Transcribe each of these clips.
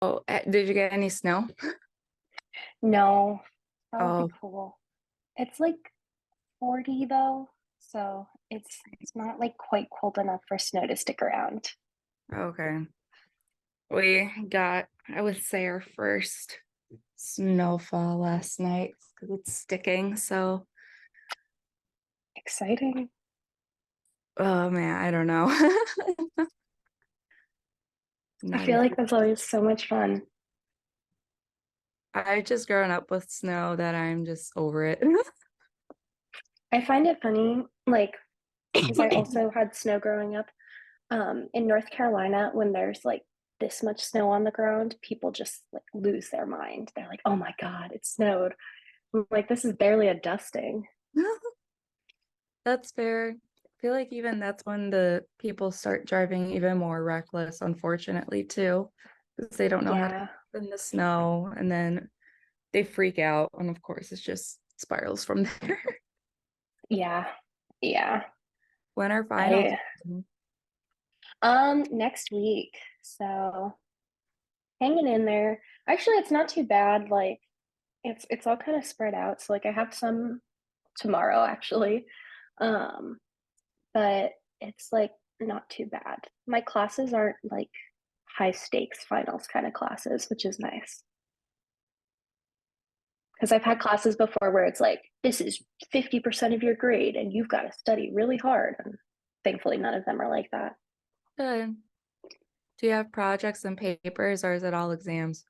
Did you get any snow? No, that would be Oh, cool. It's like 40 though, so it's not like quite cold enough for snow to stick around. okay. We got, I would say, our first snowfall last night because it's sticking. So, Exciting. oh man, I don't know. I Not feel like even. that's always so much fun. I just grown up with snow that I'm just over it. I find it funny, like, because I also had snow growing up. In North Carolina, when there's like this much snow on the ground, people just like lose their mind. They're like, "Oh my God, it snowed." I'm like, this is barely a dusting. That's fair. I feel like even that's when the people start driving even more reckless, unfortunately, too, because they don't know how to Yeah, in the snow and then they freak out. And of course, it's just spirals from there. yeah, yeah. When are finals? I next week. So hanging in there. Actually, it's not too bad. Like it's all kind of spread out. So like I have some tomorrow actually. Um, but it's like not too bad. My classes aren't like high stakes finals kind of classes, which is nice. Because I've had classes before where it's like, this is 50% of your grade and you've got to study really hard. And thankfully, none of them are like that. Good. Do you have projects and papers or is it all exams?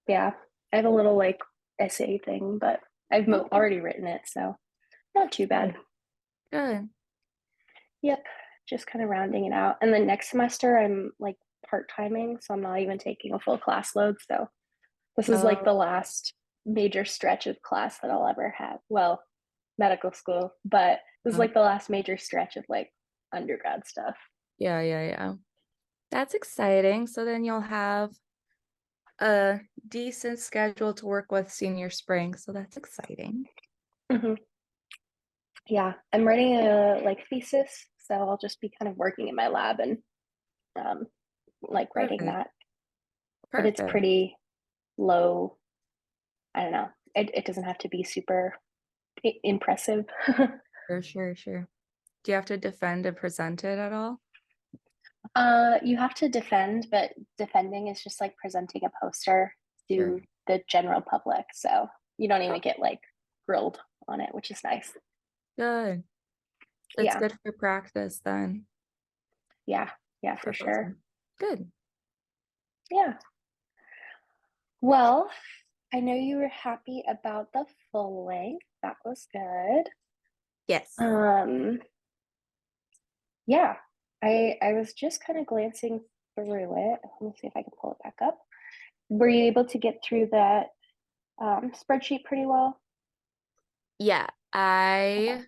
Yeah, I have a little like essay thing, but I've Oh, already written it, so not too bad. good. Yep, just kind of rounding it out. And then next semester, I'm like part timing, so I'm not even taking a full class load. So this is like Oh, the last major stretch of class that I'll ever have. Well, medical school, but this is like the last major stretch of like undergrad stuff. yeah, yeah, yeah. That's exciting. So then you'll have a decent schedule to work with senior spring. So that's exciting. Hmm. Yeah, I'm writing a like thesis, so I'll just be kind of working in my lab and um, like writing Perfect. that. But it's Perfect. pretty low. I don't know. It doesn't have to be super impressive. Sure, sure, sure. Do you have to defend and present it at all? You have to defend, but defending is just like presenting a poster Sure. to the general public. So you don't even get like grilled on it, which is nice. Good. It's Yeah, good for practice then. yeah, yeah, for For those. sure. Good. Yeah. Well, I know you were happy about the full length. That was good. Yes. Um, yeah, I was just kind of glancing through it. Let me see if I can pull it back up. Were you able to get through that spreadsheet pretty well? Yeah, Okay.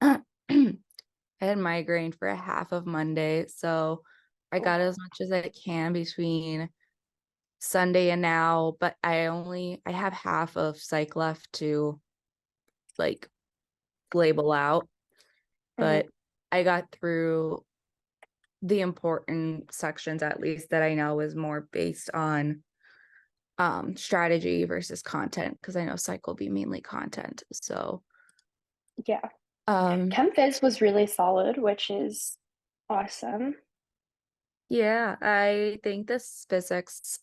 I I had migraine for a half of Monday, so I got Oof. as much as I can between Sunday and now, but I have half of psych left to like label out, Hmm. but I got through the important sections at least that I know is more based on strategy versus content because I know psych will be mainly content. So Yeah. um Chem Phys was really solid, which is awesome. yeah, I think this physics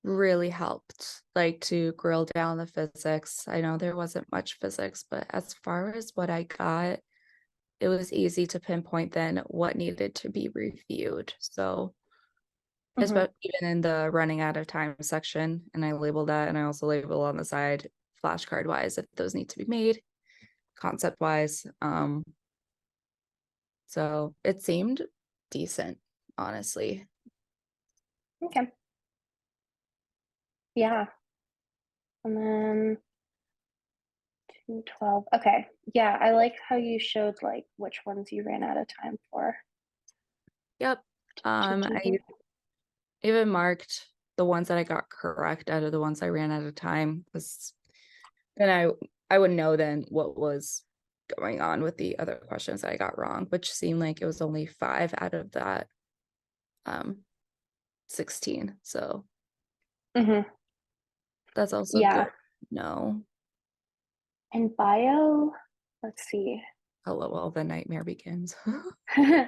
really helped like to grill down the physics. I know there wasn't much physics, but as far as what I got, it was easy to pinpoint then what needed to be reviewed. So, Hmm. especially even in the running out of time section, and I labeled that, and I also label on the side flashcard wise if those need to be made, concept wise. So it seemed decent, honestly. Okay. Yeah. And then 212. Okay. Yeah, I like how you showed like which ones you ran out of time for. Yep. I GG. even marked the ones that I got correct out of the ones I ran out of time because then I would know then what was going on with the other questions that I got wrong, which seemed like it was only five out of that. Um, 16. So Hmm. that's also good. Yeah. No. And bio, let's see. Hello, well, the nightmare begins. No,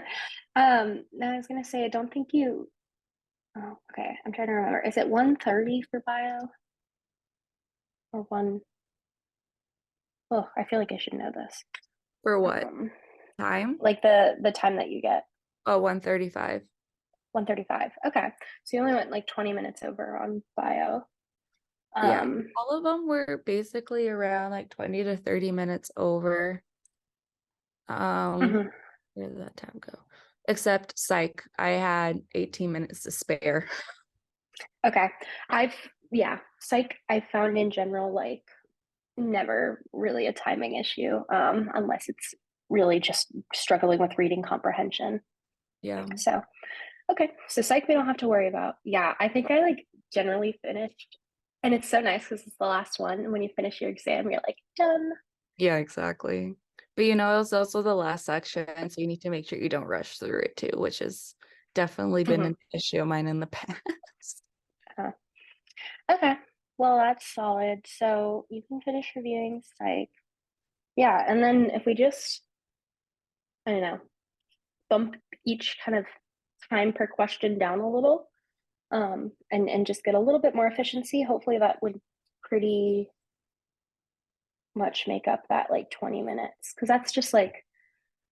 I was gonna say, I don't think you, oh, okay, I'm trying to remember. Is it 1:30 for bio or one? Oh, I feel like I should know this. For what Um, time? like the time that you get, Oh, 1:35. 1:35. Okay. So you only went like 20 minutes over on bio. Yeah. Um, All of them were basically around like 20 to 30 minutes over. mhm. Where did that time go? Except psych, I had 18 minutes to spare. Okay. Yeah, psych, I found in general, like never really a timing issue, unless it's really just struggling with reading comprehension. Yeah. So, okay. So psych we don't have to worry about. Yeah, I think I like generally finished. And it's so nice because it's the last one. And when you finish your exam, you're like, done. Yeah, exactly. But you know, it's also the last section, so you need to make sure you don't rush through it too, which has definitely been Mhm. an issue of mine in the past. Uh, okay. Well, that's solid. So you can finish reviewing psych. Yeah. And then if we just, I don't know, bump each kind of time per question down a little, and just get a little bit more efficiency, hopefully that would pretty much make up that like 20 minutes. Because that's just like,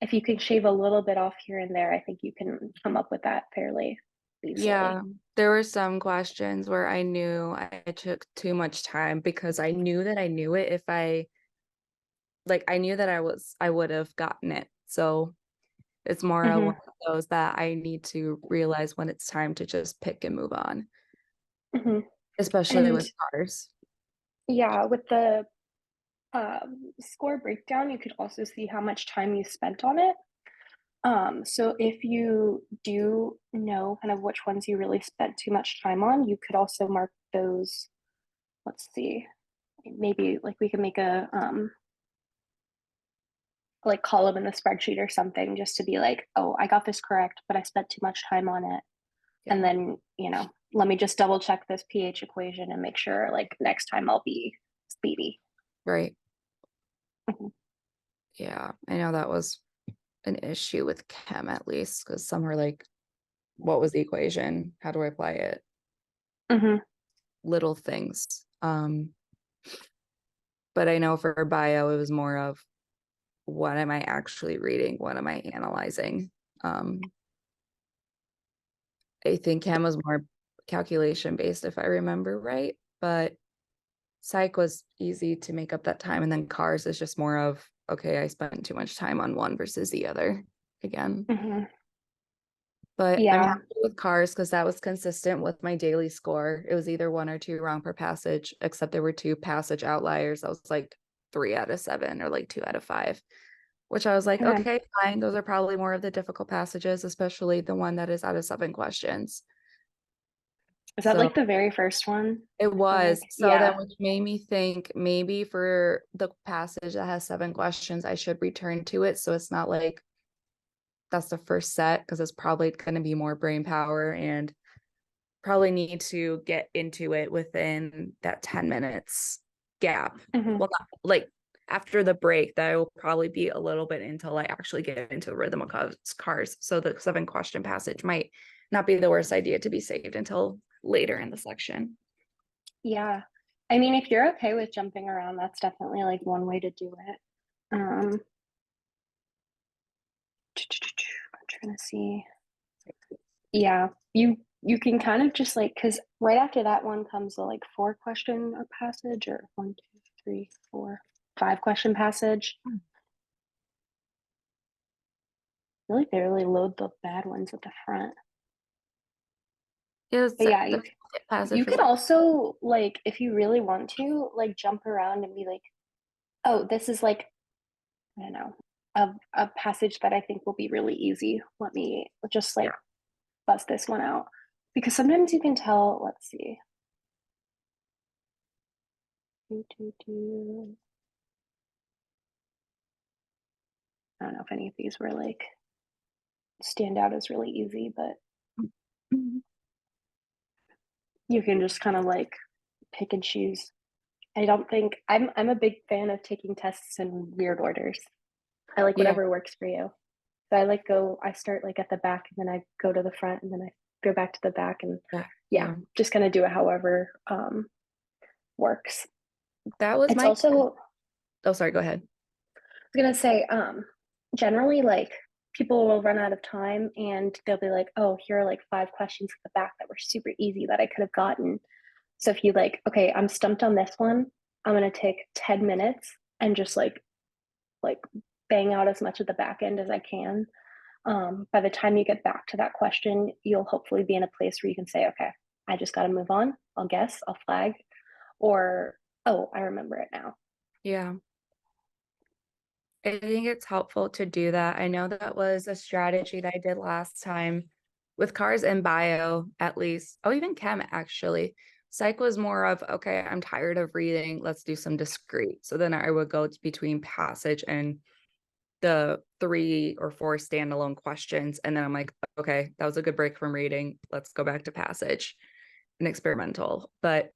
if you can shave a little bit off here and there, I think you can come up with that fairly easily. Yeah, there were some questions where I knew I took too much time because I knew that I knew it if I knew that I would have gotten it. So it's more of one Hmm. of those that I need to realize when it's time to just pick and move on, Hmm. especially And with cars. yeah, with the score breakdown, you could also see how much time you spent on it. So if you do know kind of which ones you really spent too much time on, you could also mark those. Let's see, maybe like we can make a like column in the spreadsheet or something just to be like, oh, I got this correct, but I spent too much time on it. And Yeah, then, let me just double check this pH equation and make sure like next time I'll be speedy. right. Mhm. Yeah, I know that was an issue with chem at least because some were like, what was the equation? How do I apply it? Mhm. Little things. But I know for bio, it was more of what am I actually reading? What am I analyzing? Um, I think chem was more calculation based, if I remember right. But psych was easy to make up that time. And then cars is just more of, okay, I spent too much time on one versus the other again. Mhm. But I'm Yeah. happy with cars because that was consistent with my daily score. It was either one or two wrong per passage, except there were two passage outliers. I was like 3 out of 7 or like 2 out of 5, which I was like, Okay. okay, fine. Those are probably more of the difficult passages, especially the one that is out of 7 questions. Is that So like the very first one? it I feel like, was. So then, yeah. which made me think maybe for the passage that has 7 questions, I should return to it. So it's not like that's the first set because it's probably going to be more brain power and probably need to get into it within that 10 minutes gap. Mhm. Well, not like after the break, that will probably be a little bit until I actually get into the rhythm of cars. So the 7 question passage might not be the worst idea to be saved until later in the section. Yeah. I mean, if you're okay with jumping around, that's definitely like one way to do it. Um, I'm trying to see. Yeah, you can kind of just like, because right after that one comes the like 4 question passage, or 1, 2, 3, 4, 5 question passage. I feel like they really load the bad ones at the front. Yeah, But yeah, the passage you was could also like, if you really want to, like jump around and be like, oh, this is like, I don't know, a passage that I think will be really easy. Let me just yeah. like bust this one out. Because sometimes you can tell, let's see. Do, do, do. I don't know if any of these were like stand out as really easy, but you can just kind of like pick and choose. I don't think I'm a big fan of taking tests in weird orders. I like Yeah. whatever works for you. So I start like at the back and then I go to the front and then I go back to the back and Yeah. yeah, Yeah. just gonna do it however works. That was It's my, also oh, sorry, go ahead. was gonna say, generally like people will run out of time and they'll be like, oh, here are like 5 questions at the back that were super easy that I could have gotten. So if you like, okay, I'm stumped on this one, I'm gonna take 10 minutes and just like bang out as much at the back end as I can. By the time you get back to that question, you'll hopefully be in a place where you can say, okay, I just got to move on. I'll guess, I'll flag, or, oh, I remember it now. Yeah. I think it's helpful to do that. I know that was a strategy that I did last time with cars and bio, at least. Oh, even chem, actually. Psych was more of, okay, I'm tired of reading. Let's do some discrete. So then I would go between passage and the 3 or 4 standalone questions. And then I'm like, okay, that was a good break from reading. Let's go back to passage and experimental. But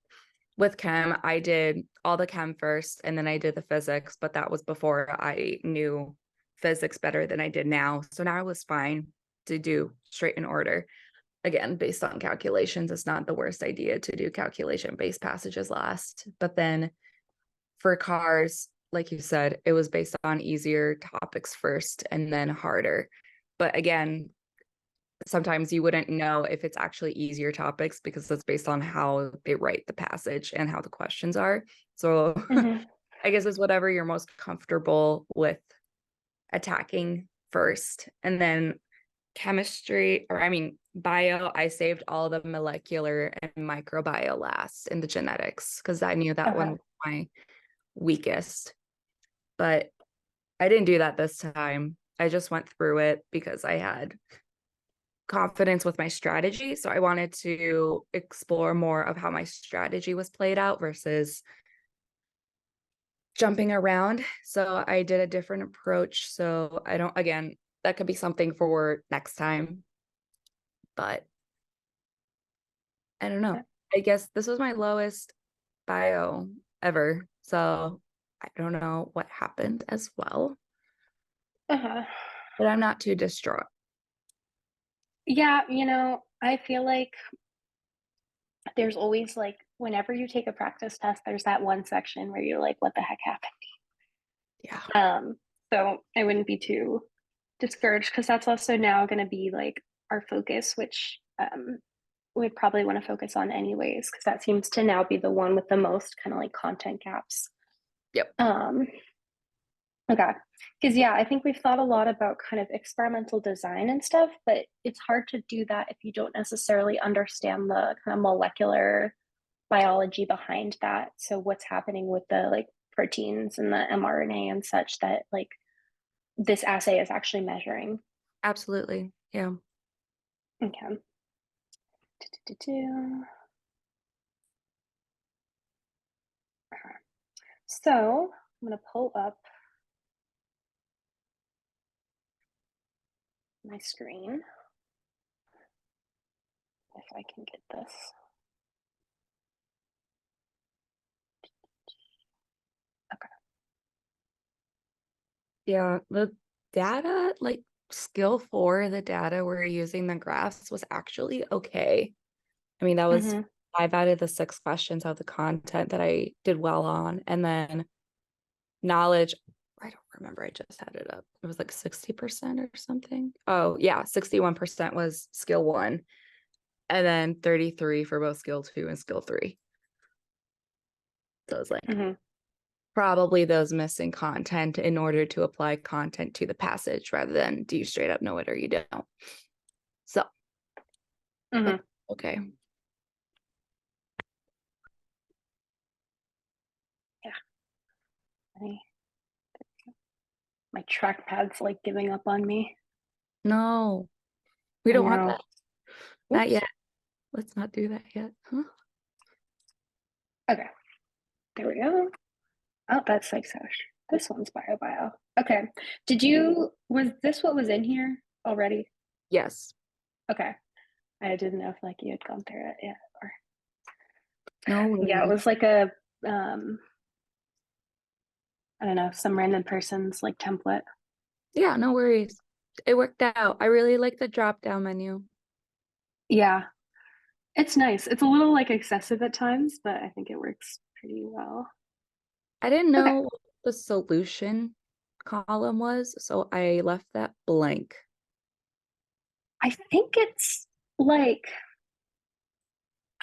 with chem, I did all the chem first and then I did the physics, but that was before I knew physics better than I did now. So now I was fine to do straight in order. Again, based on calculations, it's not the worst idea to do calculation based passages last. But then for cars, like you said, it was based on easier topics first and then harder. But again, sometimes you wouldn't know if it's actually easier topics because it's based on how they write the passage and how the questions are. So Mm-hmm. I guess it's whatever you're most comfortable with attacking first. And then chemistry, or I mean, bio, I saved all the molecular and microbio last in the genetics because I knew that one Okay. was my weakest. But I didn't do that this time. I just went through it because I had confidence with my strategy. So I wanted to explore more of how my strategy was played out versus jumping around. So I did a different approach. So I don't, again, that could be something for next time. But I don't know. I guess this was my lowest bio ever. So I don't know what happened as well, Uh-huh. but I'm not too distraught. Yeah, I feel like there's always like whenever you take a practice test, there's that one section where you're like, what the heck happened? Yeah, So I wouldn't be too discouraged because that's also now going to be like our focus, which we'd probably want to focus on anyways, because that seems to now be the one with the most kind of like content gaps. yep, Um, okay. Because yeah, I think we've thought a lot about kind of experimental design and stuff, but it's hard to do that if you don't necessarily understand the kind of molecular biology behind that. So what's happening with the like proteins and the mRNA and such that like this assay is actually measuring. absolutely. Yeah. Okay. So I'm going to pull up my screen if I can get this. Okay. Yeah, the data, like skill 4, the data we're using the graphs was actually okay. I mean, that was Mm-hmm. 5 out of the 6 questions of the content that I did well on. And then knowledge, I don't remember, I just had it up. It was like 60% or something. Oh, yeah, 61% was skill 1, and then 33 for both skill 2 and skill 3. So it was like Mm-hmm. probably those missing content in order to apply content to the passage rather than do you straight up know it or you don't. So, Mm-hmm. but okay. Yeah. My trackpad's like giving up on me. No, we I don't want know. that. Not Oops. yet. Let's not do that yet. Huh? Okay. There we go. Oh, that's like Sosh. This one's bio. Okay. Was this what was in here already? Yes. Okay. I didn't know if like you had gone through it yet or. No Yeah, it worries. was like a I don't know, some random person's like template. Yeah, no worries. It worked out. I really like the drop down menu. Yeah, it's nice. It's a little like excessive at times, but I think it works pretty well. I didn't Okay. know what the solution column was, so I left that blank. I think it's like,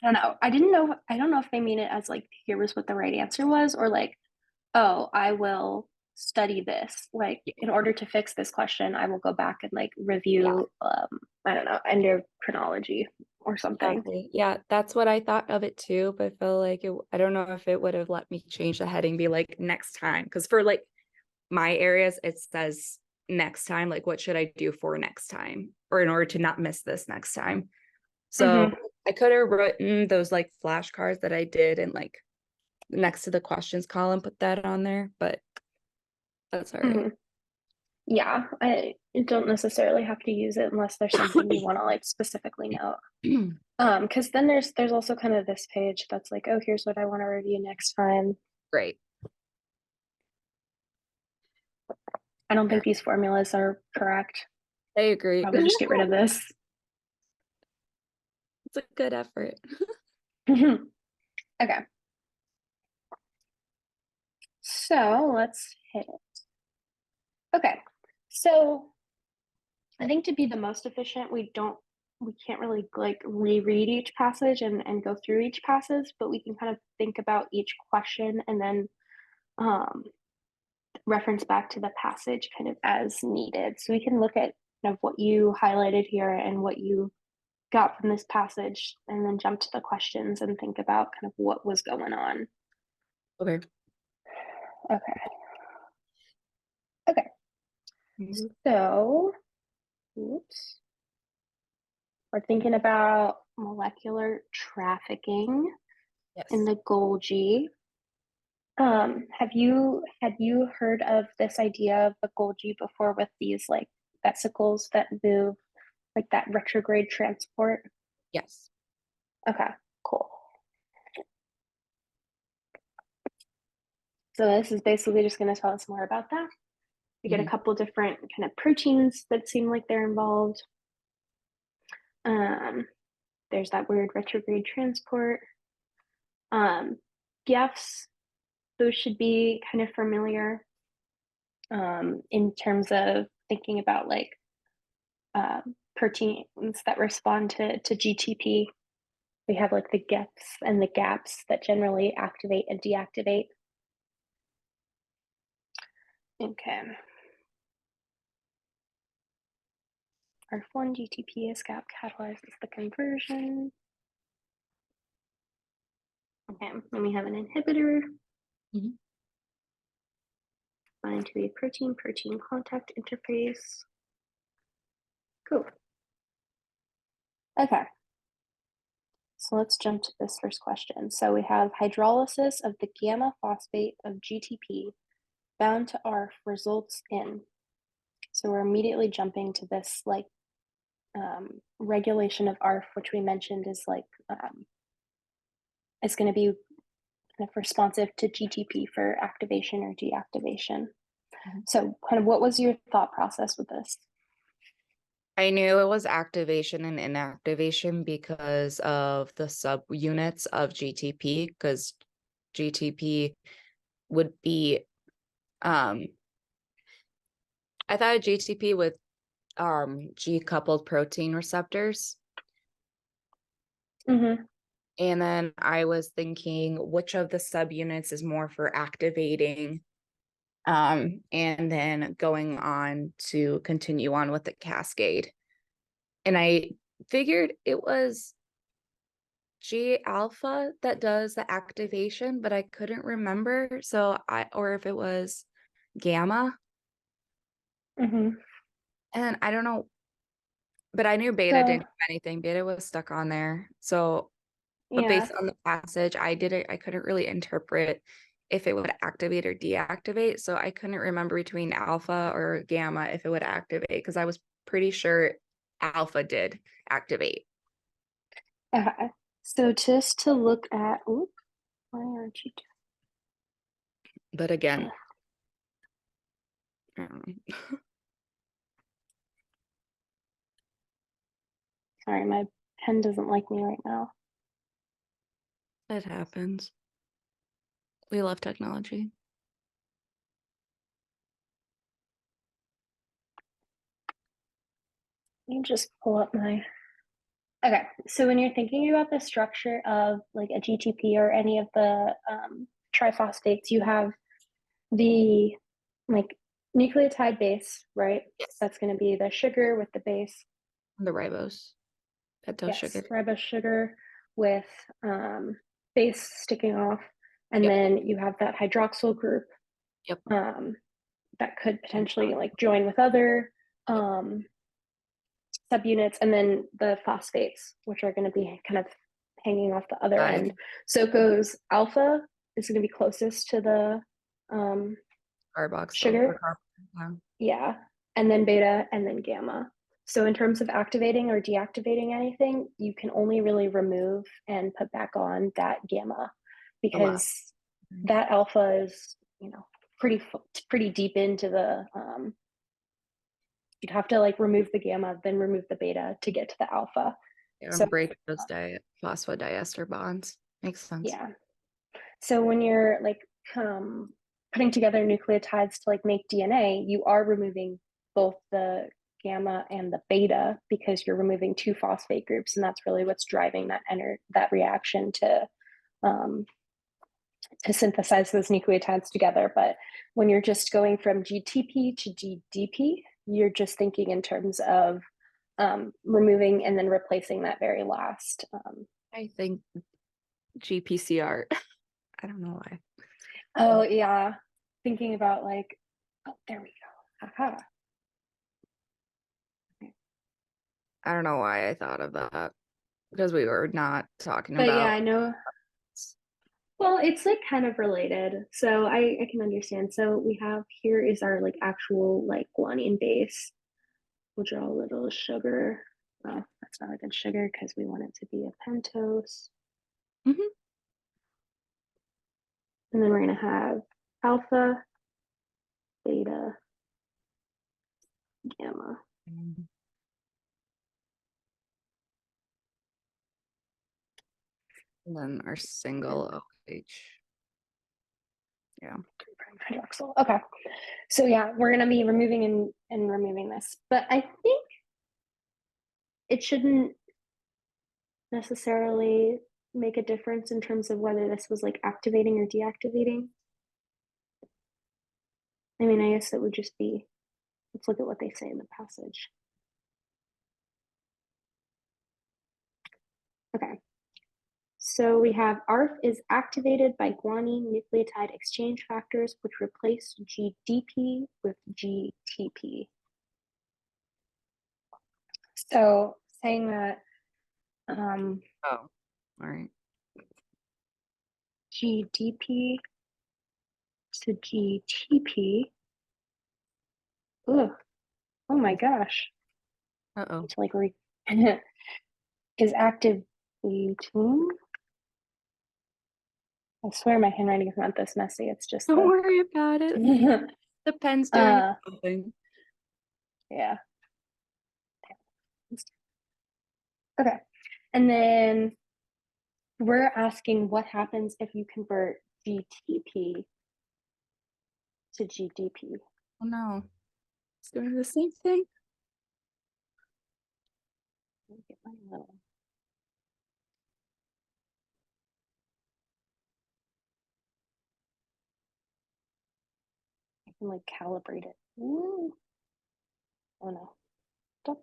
I don't know. I don't know if they mean it as like, here was what the right answer was, or like, oh, I will study this. Like, in order to fix this question, I will go back and like Yeah, review, I don't know, endocrinology or something. exactly. Yeah, that's what I thought of it too, but I feel like I don't know if it would have let me change the heading, be like next time. Because for like my areas, it says next time, like what should I do for next time or in order to not miss this next time. So Mm-hmm. I could have written those like flashcards that I did and like next to the questions column, put that on there, but that's all right. Mm-hmm. Yeah, I don't necessarily have to use it unless there's something you want to like specifically note. Because then there's also kind of this page that's like, oh, here's what I want to review next time. Great. I don't think these formulas are correct. I agree. Probably just get rid of this. It's a good effort. Okay, so let's hit it. Okay, so I think to be the most efficient, we can't really like reread each passage and go through each passage, but we can kind of think about each question and then um, reference back to the passage kind of as needed. So we can look at kind of what you highlighted here and what you got from this passage, and then jump to the questions and think about kind of what was going on. Okay. Okay. Okay. Mhm. So, oops. We're thinking about molecular trafficking in Yes. the Golgi. Have you heard of this idea of the Golgi before with these like vesicles that move like that retrograde transport? Yes. Okay, cool. So this is basically just going to tell us more about that. We get a Mhm. couple different kind of proteins that seem like they're involved. Um, there's that weird retrograde transport. Um, GEFs, those should be kind of familiar in terms of thinking about like proteins that respond to GTP. We have like the GEFs and the GAPs that generally activate and deactivate. Okay. RF1 GTP is GAP catalyzes the conversion. Okay, then we have an inhibitor Mhm. bind to a protein-protein contact interface. Cool. Okay, so let's jump to this first question. So we have hydrolysis of the gamma phosphate of GTP bound to ARF results in. So we're immediately jumping to this like regulation of ARF, which we mentioned is like is going to be kind of responsive to GTP for activation or deactivation. Mhm. So, kind of, what was your thought process with this? I knew it was activation and inactivation because of the subunits of GTP, because GTP would be I thought GTP with G coupled protein receptors. Mm-hmm. And then I was thinking which of the subunits is more for activating, and then going on to continue on with the cascade. And I figured it was G alpha that does the activation, but I couldn't remember. Or if it was gamma. Mm-hmm. And I don't know, but I knew beta So, didn't do anything. Beta was stuck on there. So, but yeah. based on the passage, I couldn't really interpret if it would activate or deactivate. So I couldn't remember between alpha or gamma if it would activate because I was pretty sure alpha did activate. Okay. So just to look at, oops, why aren't you But again, I don't know. sorry, my pen doesn't like me right now. It happens. We love technology. Let me just pull up my. Okay, so when you're thinking about the structure of like a GTP or any of the triphosphates, you have the like nucleotide base, right? Yes. That's going to be the sugar with the base. The ribose. Pentose sugar. Ribose sugar with base sticking off. And Yep. then you have that hydroxyl group Yep. that could potentially like join with other subunits, and then the phosphates, which are going to be kind of hanging off the other end. So it goes alpha is going to be closest to the carboxyl sugar. Yeah. And then beta, and then gamma. So in terms of activating or deactivating anything, you can only really remove and put back on that gamma, because that alpha is, pretty deep into the you'd have to like remove the gamma, then remove the beta to get to the alpha. Yeah, so break those phosphodiester bonds. Makes sense. Yeah. So when you're like putting together nucleotides to like make DNA, you are removing both the gamma and the beta, because you're removing two phosphate groups, and that's really what's driving that reaction to synthesize those nucleotides together. But when you're just going from GTP to GDP, you're just thinking in terms of removing and then replacing that very last. I think GPCR. I don't know why. Oh yeah, thinking about like, oh, there we go. Aha. I don't know why I thought of that, because we were not talking but about. Yeah, I know. Well, it's like kind of related, so I can understand. So we have here is our like actual like guanine base. We'll draw a little sugar. Well, that's not a good sugar because we want it to be a pentose. Mm-hmm. And then we're going to have alpha, beta, gamma. Mm-hmm. And then our single OH. Yeah. Hydroxyl. Okay. So yeah, we're going to be removing and removing this. But I think it shouldn't necessarily make a difference in terms of whether this was like activating or deactivating. I mean, I guess it would just be, let's look at what they say in the passage. Okay. So we have ARF is activated by guanine nucleotide exchange factors, which replace GDP with GTP. So saying that Oh, all right. GDP to GTP. Ugh. Oh my gosh. Uh-oh. It's like is activating. I swear my handwriting is not this messy. It's just Don't worry about it. The pen's doing something. Yeah. Okay. And then we're asking what happens if you convert GTP to GDP. Oh no. It's doing the same thing. Let me get my little. I can like calibrate it. Ooh. Oh no. Stop.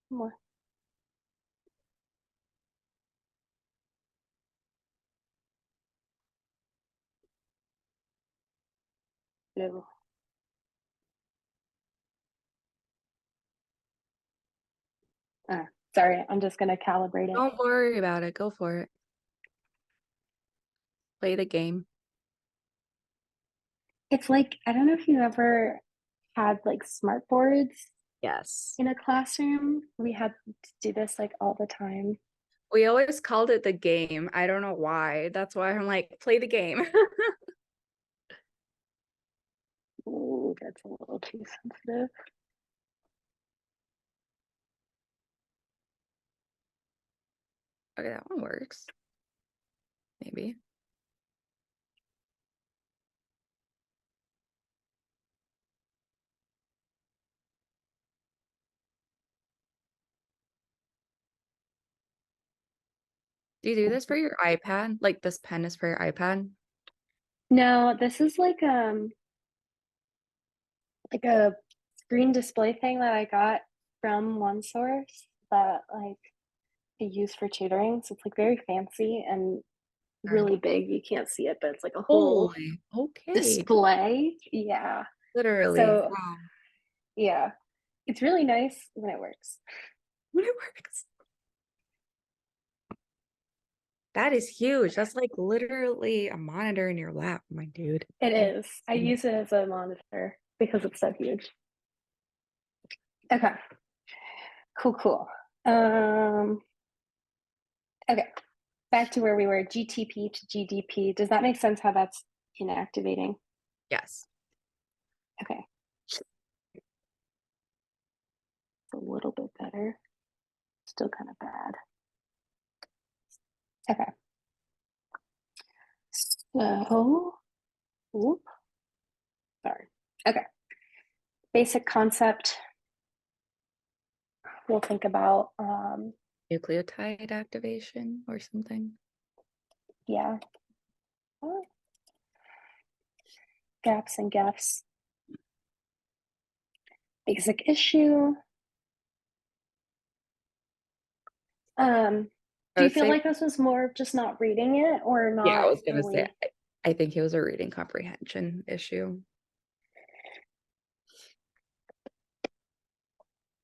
More. Blue. Sorry, I'm just gonna calibrate it. Don't worry about it. Go for it. Play the game. It's like, I don't know if you ever had like smart boards Yes. in a classroom. We had to do this like all the time. We always called it the game. I don't know why. That's why I'm like, play the game. Ooh, that's a little too sensitive. Okay, that one works. Maybe. Do you do this for your iPad? Like this pen is for your iPad? No, this is like a screen display thing that I got from OneSource that like I use for tutoring. So it's like very fancy and really big. You can't see it, but it's like a whole Holy, okay. display. Yeah. Literally. So Wow. yeah, it's really nice when it works. When it works. That is huge. That's like literally a monitor in your lap, my dude. It Oh, is. I use it as a monitor because it's so huge. Okay. Cool, cool. Okay. Back to where we were, GTP to GDP. Does that make sense how that's inactivating? yes. Okay. It's a little bit better. Still kind of bad. Okay. So, whoop. Sorry. Okay. Basic concept we'll think about. Nucleotide activation or something. Yeah. Gaps and gaps. Basic issue. I Do you would feel say, like this was more of just not reading it or yeah, I not was gonna say, really? I think it was a reading comprehension issue.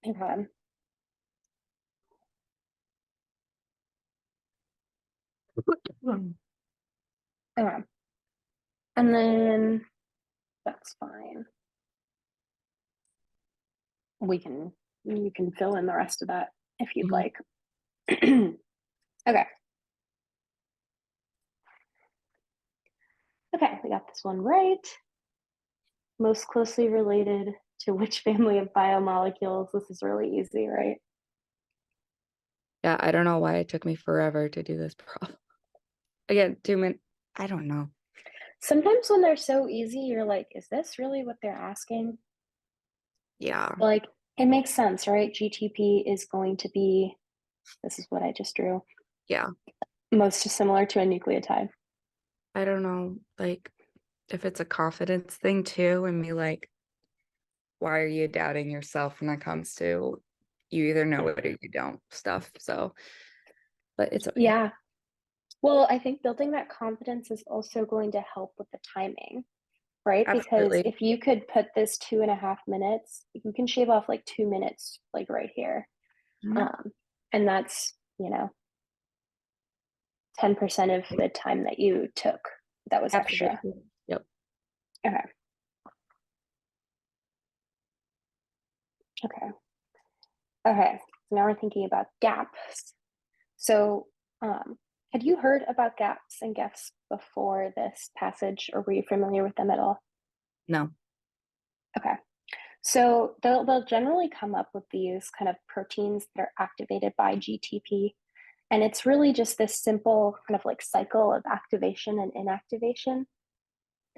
Okay. Okay. And then that's fine. You can fill in the rest of that if you'd Mhm. like. Okay. Okay, we got this one right. Most closely related to which family of biomolecules? This is really easy, right? Yeah, I don't know why it took me forever to do this problem. Again, 2 minutes. I don't know. Sometimes when they're so easy, you're like, is this really what they're asking? Yeah. Like, it makes sense, right? GTP is going to be, this is what I just drew, Yeah. most similar to a nucleotide. I don't know, like, if it's a confidence thing too, and me like, why are you doubting yourself when it comes to you either know it or you don't stuff. So, but it's okay. Yeah. Well, I think building that confidence is also going to help with the timing, right? Because Absolutely. if you could put this 2.5 minutes, you can shave off like 2 minutes, like right here. Mhm. Um, and that's, 10% of the time that you took that was extra. Absolutely. Yep. Okay. Okay. Okay. So now we're thinking about gaps. So, had you heard about gaps and gaps before this passage, or were you familiar with them at all? No. Okay. So they'll generally come up with these kind of proteins that are activated by GTP. And it's really just this simple kind of like cycle of activation and inactivation.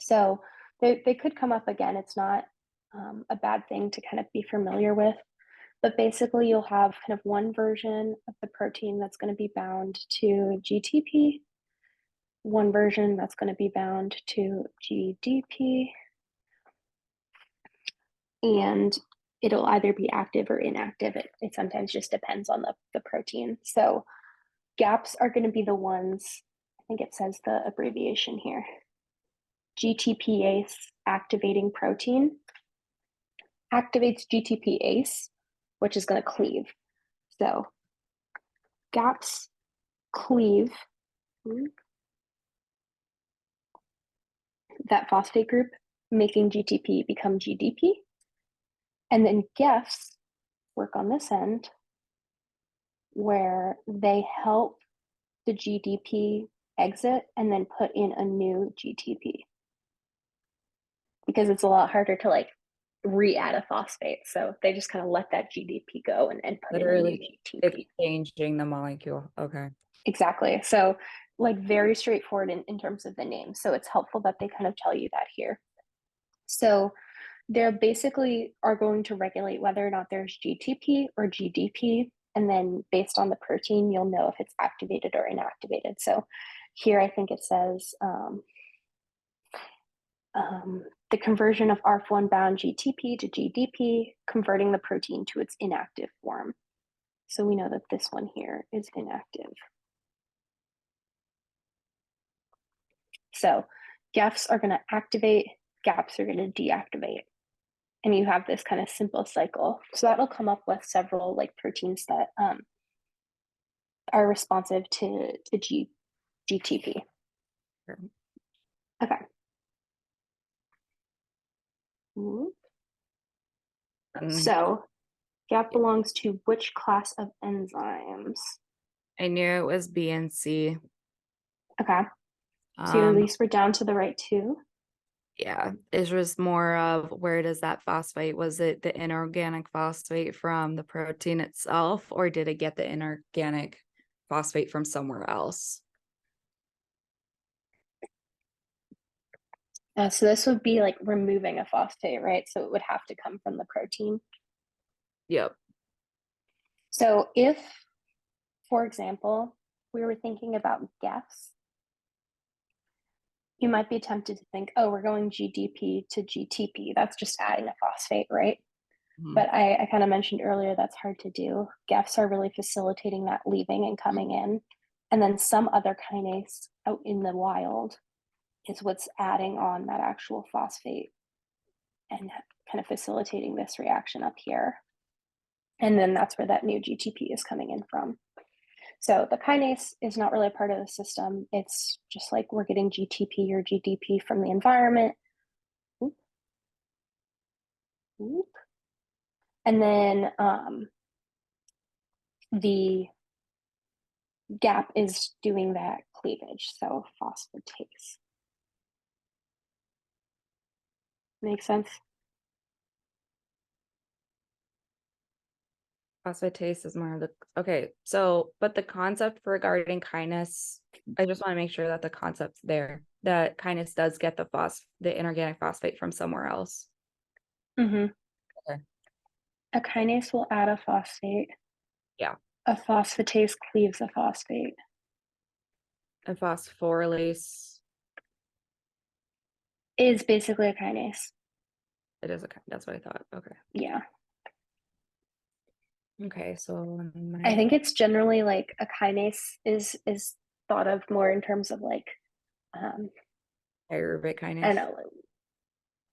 So they could come up again. It's not a bad thing to kind of be familiar with. But basically, you'll have kind of one version of the protein that's going to be bound to GTP, one version that's going to be bound to GDP, and it'll either be active or inactive. It sometimes just depends on the protein. So gaps are going to be the ones, I think it says the abbreviation here, GTPase activating protein activates GTPase, which is going to cleave. So gaps cleave that phosphate group, making GTP become GDP. And then GEFs work on this end where they help the GDP exit and then put in a new GTP, because it's a lot harder to like re-add a phosphate. So they just kind of let that GDP go and put in a new Literally, it's GTP. changing the molecule. Okay. Exactly. So like very straightforward in terms of the name. So it's helpful that they kind of tell you that here. So they basically are going to regulate whether or not there's GTP or GDP. And then based on the protein, you'll know if it's activated or inactivated. So here I think it says the conversion of ARF1 bound GTP to GDP, converting the protein to its inactive form. So we know that this one here is inactive. So GAFs are going to activate, GAPs are going to deactivate. And you have this kind of simple cycle. So that'll come up with several like proteins that are responsive to GTP. Sure. Okay. So GAP belongs to which class of enzymes? I knew it was B and C. Okay. So at least we're down to the right two. Yeah, it was more of where does that phosphate? Was it the inorganic phosphate from the protein itself, or did it get the inorganic phosphate from somewhere else? So this would be like removing a phosphate, right? So it would have to come from the protein. Yep. So if, for example, we were thinking about GAFs, you might be tempted to think, oh, we're going GDP to GTP. That's just adding a phosphate, right? Mhm. But I kind of mentioned earlier that's hard to do. GAFs are really facilitating that leaving and coming in. And then some other kinase out in the wild is what's adding on that actual phosphate and kind of facilitating this reaction up here. And then that's where that new GTP is coming in from. So the kinase is not really a part of the system. It's just like we're getting GTP or GDP from the environment. Oop. Oop. And then the GAP is doing that cleavage, so phosphatase. Make sense? Phosphatase is more of the okay. So, but the concept regarding kinase, I just want to make sure that the concept's there. That kinase does get the inorganic phosphate from somewhere else. Mm-hmm. Okay. A kinase will add a phosphate. Yeah. A phosphatase cleaves a phosphate. And phosphorylase, Is basically a kinase. it is that's what I thought. Okay. Yeah. Okay, so I think it's generally like a kinase is thought of more in terms of like pyruvic I kinase. don't know,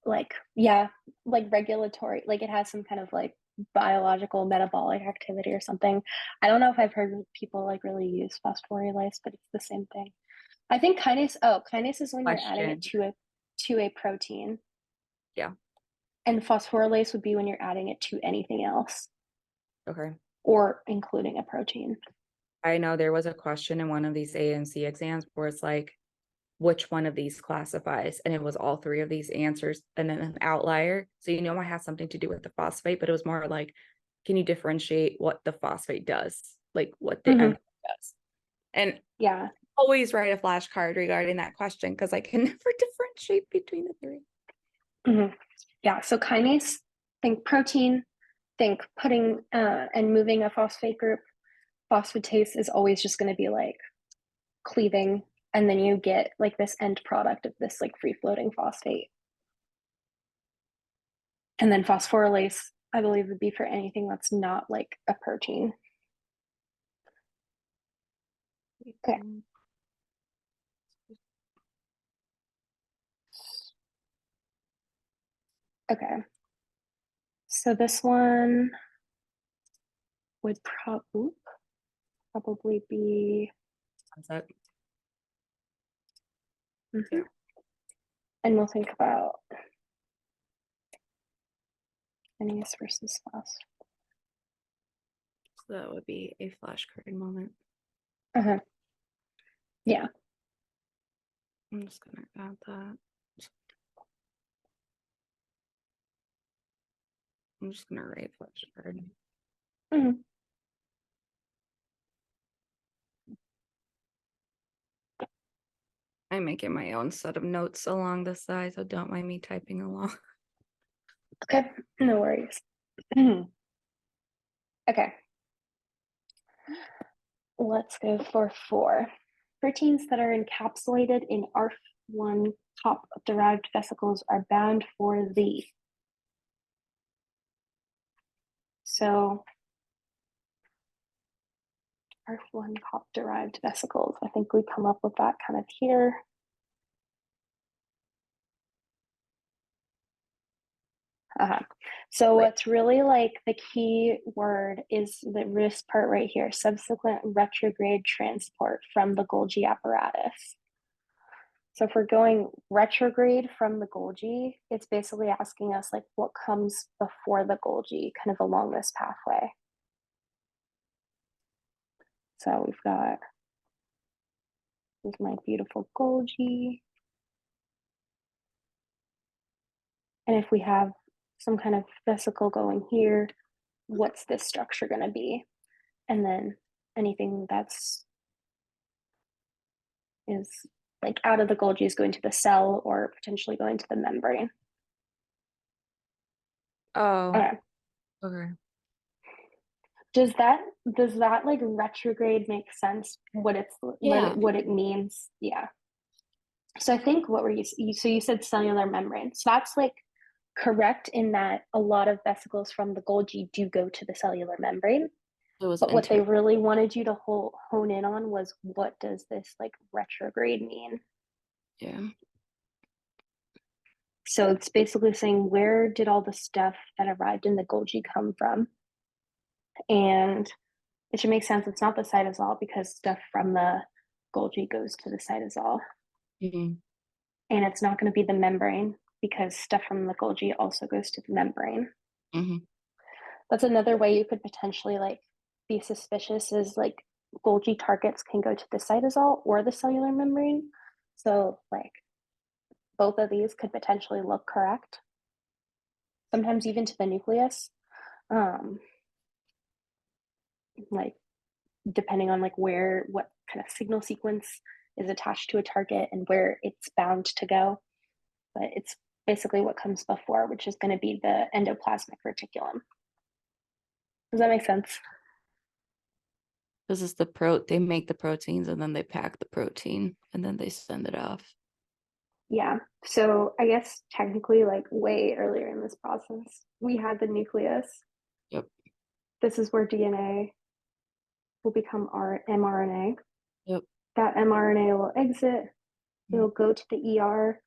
like yeah, like regulatory, like it has some kind of like biological metabolic activity or something. I don't know if I've heard people like really use phosphorylase, but it's the same thing. I think kinase is when you're adding it Question. to a protein. Yeah. And phosphorylase would be when you're adding it to anything else Okay. or including a protein. I know there was a question in one of these AAMC exams where it's like, which one of these classifies? And it was all three of these answers and then an outlier. So it has something to do with the phosphate, but it was more like, can you differentiate what the phosphate does? Like what the enzyme does. And Yeah. always write a flashcard regarding that question because I can never differentiate between the three. Yeah. So kinase, think protein, think putting and moving a phosphate group. Phosphatase is always just going to be like cleaving, and then you get like this end product of this like free floating phosphate. And then phosphorylase, I believe, would be for anything that's not like a protein. Okay. Okay. So this one would probably be. Concept. Yeah. And we'll think about kinase versus phos. So that would be a flashcard moment. Uh-huh. Yeah. I'm just gonna add that. I'm just gonna write flashcard. Mhm. I'm making my own set of notes along the side, so don't mind me typing along. Okay, no worries. Okay. Let's go for 4. Proteins that are encapsulated in ARF1 top-derived vesicles are bound for the. So ARF1 top-derived vesicles, I think we come up with that kind of here. So Right. what's really like the key word is this part right here, subsequent retrograde transport from the Golgi apparatus. So if we're going retrograde from the Golgi, it's basically asking us like what comes before the Golgi, kind of along this pathway. So we've got, this is my beautiful Golgi. And if we have some kind of vesicle going here, what's this structure going to be? And then anything that's is like out of the Golgi is going to the cell or potentially going to the membrane. Oh, Okay. okay. Does that like retrograde make sense? What it means? Yeah. So I think what were so you said cellular membrane. So that's like correct in that a lot of vesicles from the Golgi do go to the cellular membrane. It was But what they really wanted you to hone in on was what does this like retrograde mean? Yeah. So it's basically saying where did all the stuff that arrived in the Golgi come from? And it should make sense. It's not the cytosol because stuff from the Golgi goes to the cytosol. Mm-hmm. And it's not going to be the membrane because stuff from the Golgi also goes to the membrane. Mm-hmm. That's another way you could potentially like be suspicious is like Golgi targets can go to the cytosol or the cellular membrane. So like both of these could potentially look correct. Sometimes even to the nucleus. Like depending on like what kind of signal sequence is attached to a target and where it's bound to go. But it's basically what comes before, which is going to be the endoplasmic reticulum. Does that make sense? This is they make the proteins and then they pack the protein and then they send it off. Yeah. So I guess technically, like way earlier in this process, we had the nucleus. Yep. This is where DNA will become our mRNA. Yep. That mRNA will exit. It will go to the ER.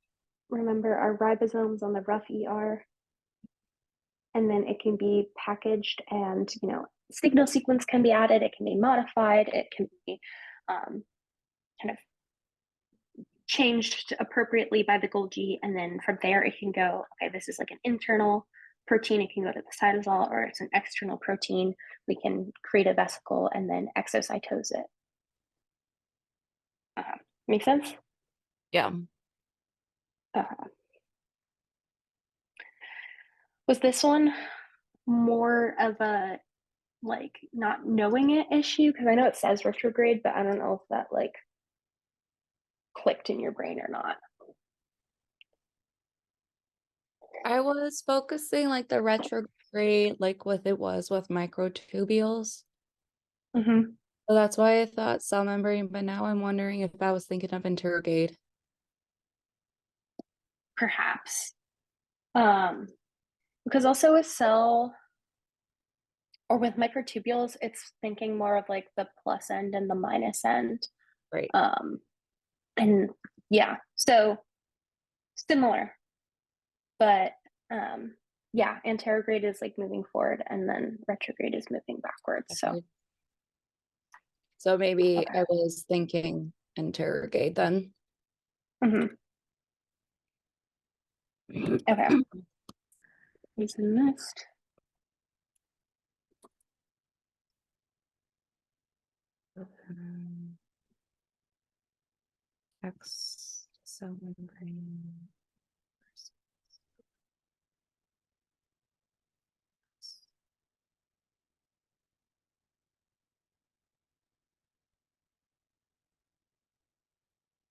Remember our ribosomes on the rough ER. And then it can be packaged and, signal sequence can be added. It can be modified. It can be kind of changed appropriately by the Golgi. And then from there, it can go, okay, this is like an internal protein. It can go to the cytosol, or it's an external protein. We can create a vesicle and then exocytose it. Make sense? Yeah. Was this one more of a like not knowing it issue? Because I know it says retrograde, but I don't know if that like clicked in your brain or not. I was focusing like the retrograde, like what it was with microtubules. Mm-hmm. So that's why I thought cell membrane, but now I'm wondering if I was thinking of interrogate. Perhaps. Because also with cell or with microtubules, it's thinking more of like the plus end and the minus end. Right. And yeah, so similar, but yeah, anterograde is like moving forward and then retrograde is moving backwards. So maybe okay. I was thinking interrogate then. Mm-hmm. Okay. What's next? X cell membrane.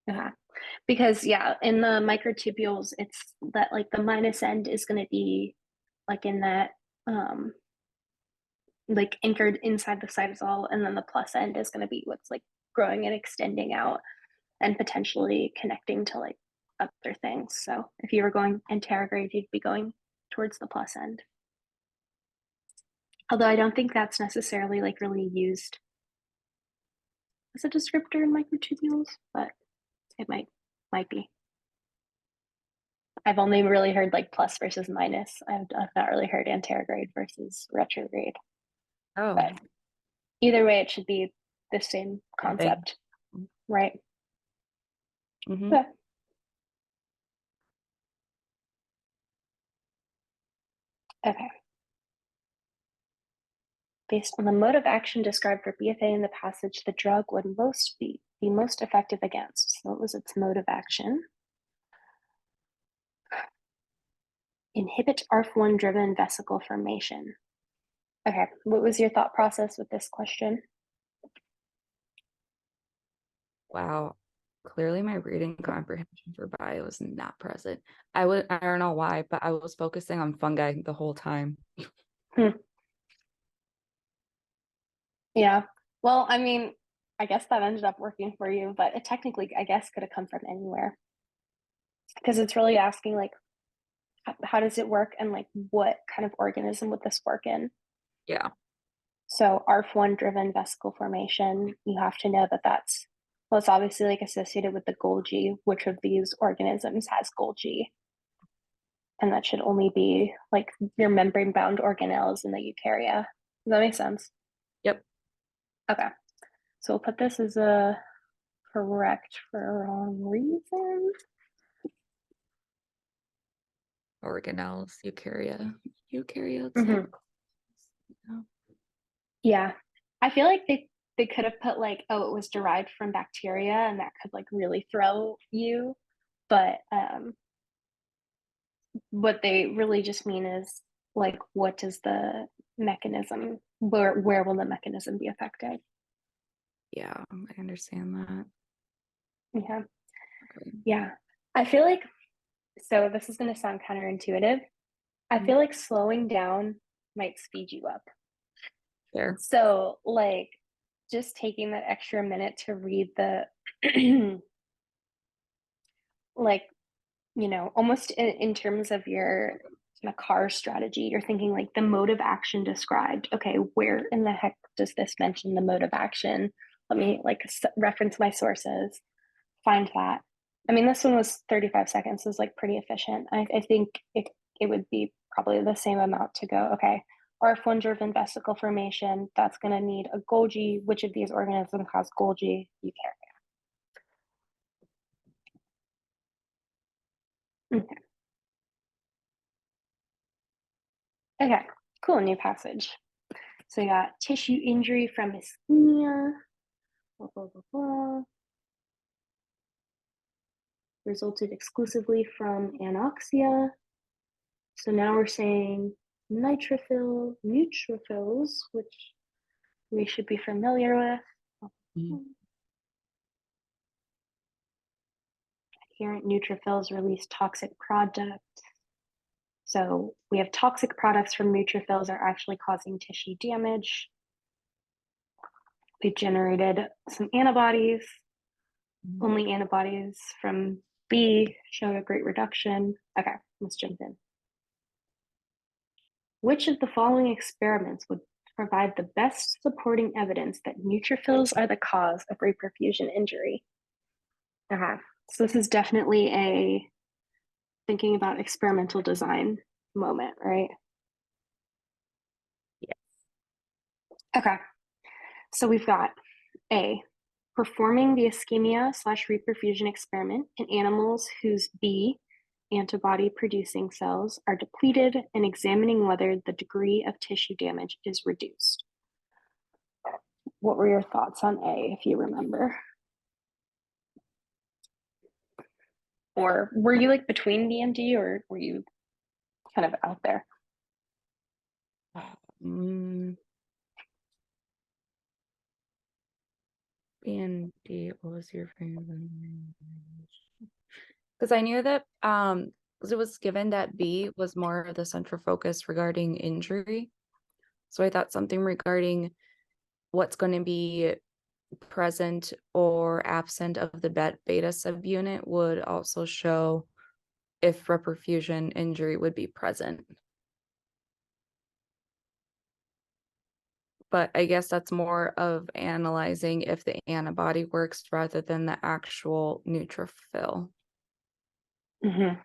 Yeah. Because yeah, in the microtubules, it's that like the minus end is going to be like in that like anchored inside the cytosol, and then the plus end is going to be what's like growing and extending out and potentially connecting to like other things. So if you were going anterograde, you'd be going towards the plus end. Although I don't think that's necessarily like really used as a descriptor in microtubules, but it might be. I've only really heard like plus versus minus. I've not really heard anterograde versus retrograde. Oh, But either way, it should be the same concept, right? mm-hmm. Yeah. Okay. Based on the mode of action described for BFA in the passage, the drug would be most effective against. So what was its mode of action? Inhibit ARF1 driven vesicle formation. Okay, what was your thought process with this question? Wow. Clearly my reading comprehension for bio was not present. I don't know why, but I was focusing on fungi the whole time. Yeah. Well, I mean, I guess that ended up working for you, but it technically, I guess, could have come from anywhere. Because it's really asking like how does it work and like what kind of organism would this work in? Yeah. So ARF1 driven vesicle formation, you have to know that that's, well, it's obviously like associated with the Golgi. Which of these organisms has Golgi? And that should only be like your membrane bound organelles in the eukarya. Does that make sense? Yep. Okay. So we'll put this as a correct for a wrong reason. Organelles, eukaryotes. Mm-hmm. Yeah. I feel like they could have put like, oh, it was derived from bacteria, and that could like really throw you. But what they really just mean is like, what is the mechanism? Where will the mechanism be affected? Yeah, I understand that. Yeah. Okay. Yeah. I feel like, so this is going to sound counterintuitive. I feel like slowing down might speed you up. There. So, like, just taking that extra minute to read the, like, you know, almost in terms of your kind of car strategy, you're thinking like the mode of action described. Okay, where in the heck does this mention the mode of action? Let me like reference my sources, find that. I mean, this one was 35 seconds, is like pretty efficient. I think it would be probably the same amount to go, okay, ARF1 driven vesicle formation, that's going to need a Golgi. Which of these organisms has Golgi? Eukarya. Okay. Okay, cool, new passage. So you got tissue injury from ischemia, blah, blah, blah, blah. Resulted exclusively from anoxia. So now we're saying neutrophils, which we should be familiar with. Adherent neutrophils release toxic products. So we have toxic products from neutrophils are actually causing tissue damage. They generated some antibodies. Only antibodies from B showed a great reduction. Okay, let's jump in. Which of the following experiments would provide the best supporting evidence that neutrophils are the cause of reperfusion injury? Okay, so this is definitely a thinking about experimental design moment, right? Yes. Okay, so we've got A, performing the ischemia/reperfusion experiment in animals whose B antibody producing cells are depleted and examining whether the degree of tissue damage is reduced. What were your thoughts on A, if you remember? Or were you like between B and D, or were you kind of out there? B and D, what was your favorite? Because I knew that 'cause it was given that B was more of the central focus regarding injury. So I thought something regarding what's going to be present or absent of the beta subunit would also show if reperfusion injury would be present. But I guess that's more of analyzing if the antibody works rather than the actual neutrophil. Mm-hmm.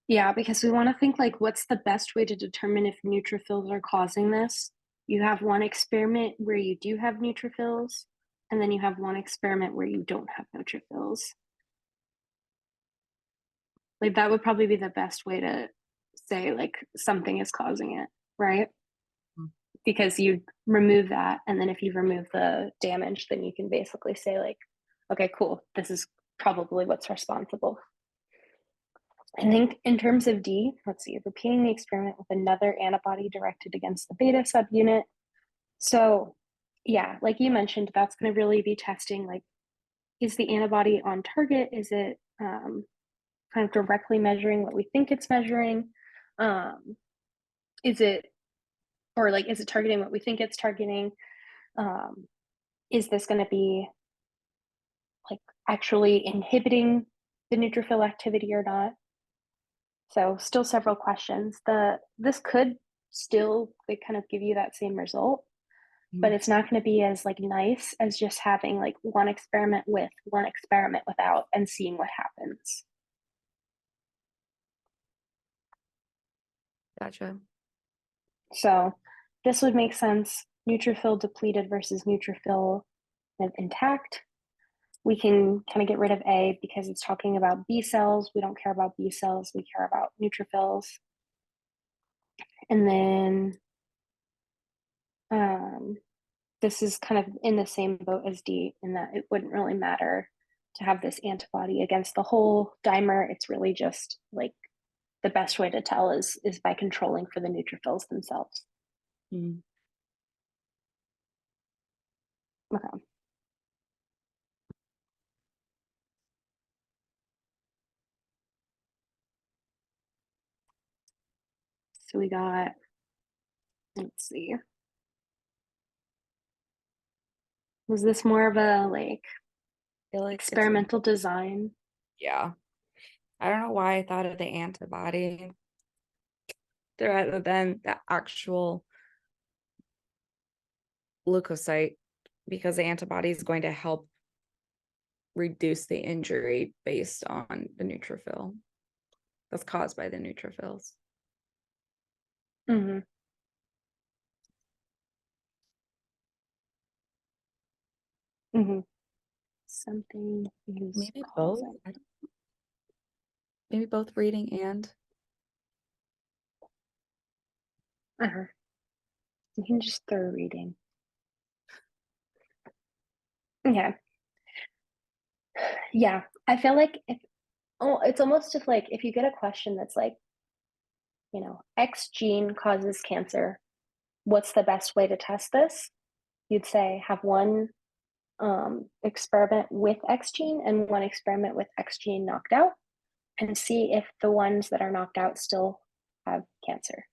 Yeah, because we want to think like, what's the best way to determine if neutrophils are causing this? You have one experiment where you do have neutrophils, and then you have one experiment where you don't have neutrophils. Like that would probably be the best way to say like something is causing it, right? Because you remove that, and then if you remove the damage, then you can basically say like, okay, cool, this is probably what's responsible. I think in terms of D, let's see, repeating the experiment with another antibody directed against the beta subunit. So yeah, like you mentioned, that's going to really be testing like, is the antibody on target? Is it kind of directly measuring what we think it's measuring? Is it, or like, is it targeting what we think it's targeting? Is this going to be like actually inhibiting the neutrophil activity or not? So still several questions. This could still like kind of give you that same result, but it's not going to be as like nice as just having like one experiment with, one experiment without, and seeing what happens. Gotcha. So this would make sense. Neutrophil depleted versus neutrophil intact. We can kind of get rid of A because it's talking about B cells. We don't care about B cells. We care about neutrophils. And then this is kind of in the same boat as D in that it wouldn't really matter to have this antibody against the whole dimer. It's really just like the best way to tell is by controlling for the neutrophils themselves. Mm. Okay. So we got, let's see. Was this more of a like Like experimental design? Yeah. I don't know why I thought of the antibody rather than the actual leukocyte, because the antibody is going to help reduce the injury based on the neutrophil that's caused by the neutrophils. Mm-hmm. Mm-hmm. Something is Maybe causing. both. Maybe both reading and. Uh-huh. You can just throw reading. Okay. Yeah, I feel like if, oh, it's almost just like if you get a question that's like, you know, X gene causes cancer, what's the best way to test this? You'd say have one experiment with X gene and one experiment with X gene knocked out, and see if the ones that are knocked out still have cancer.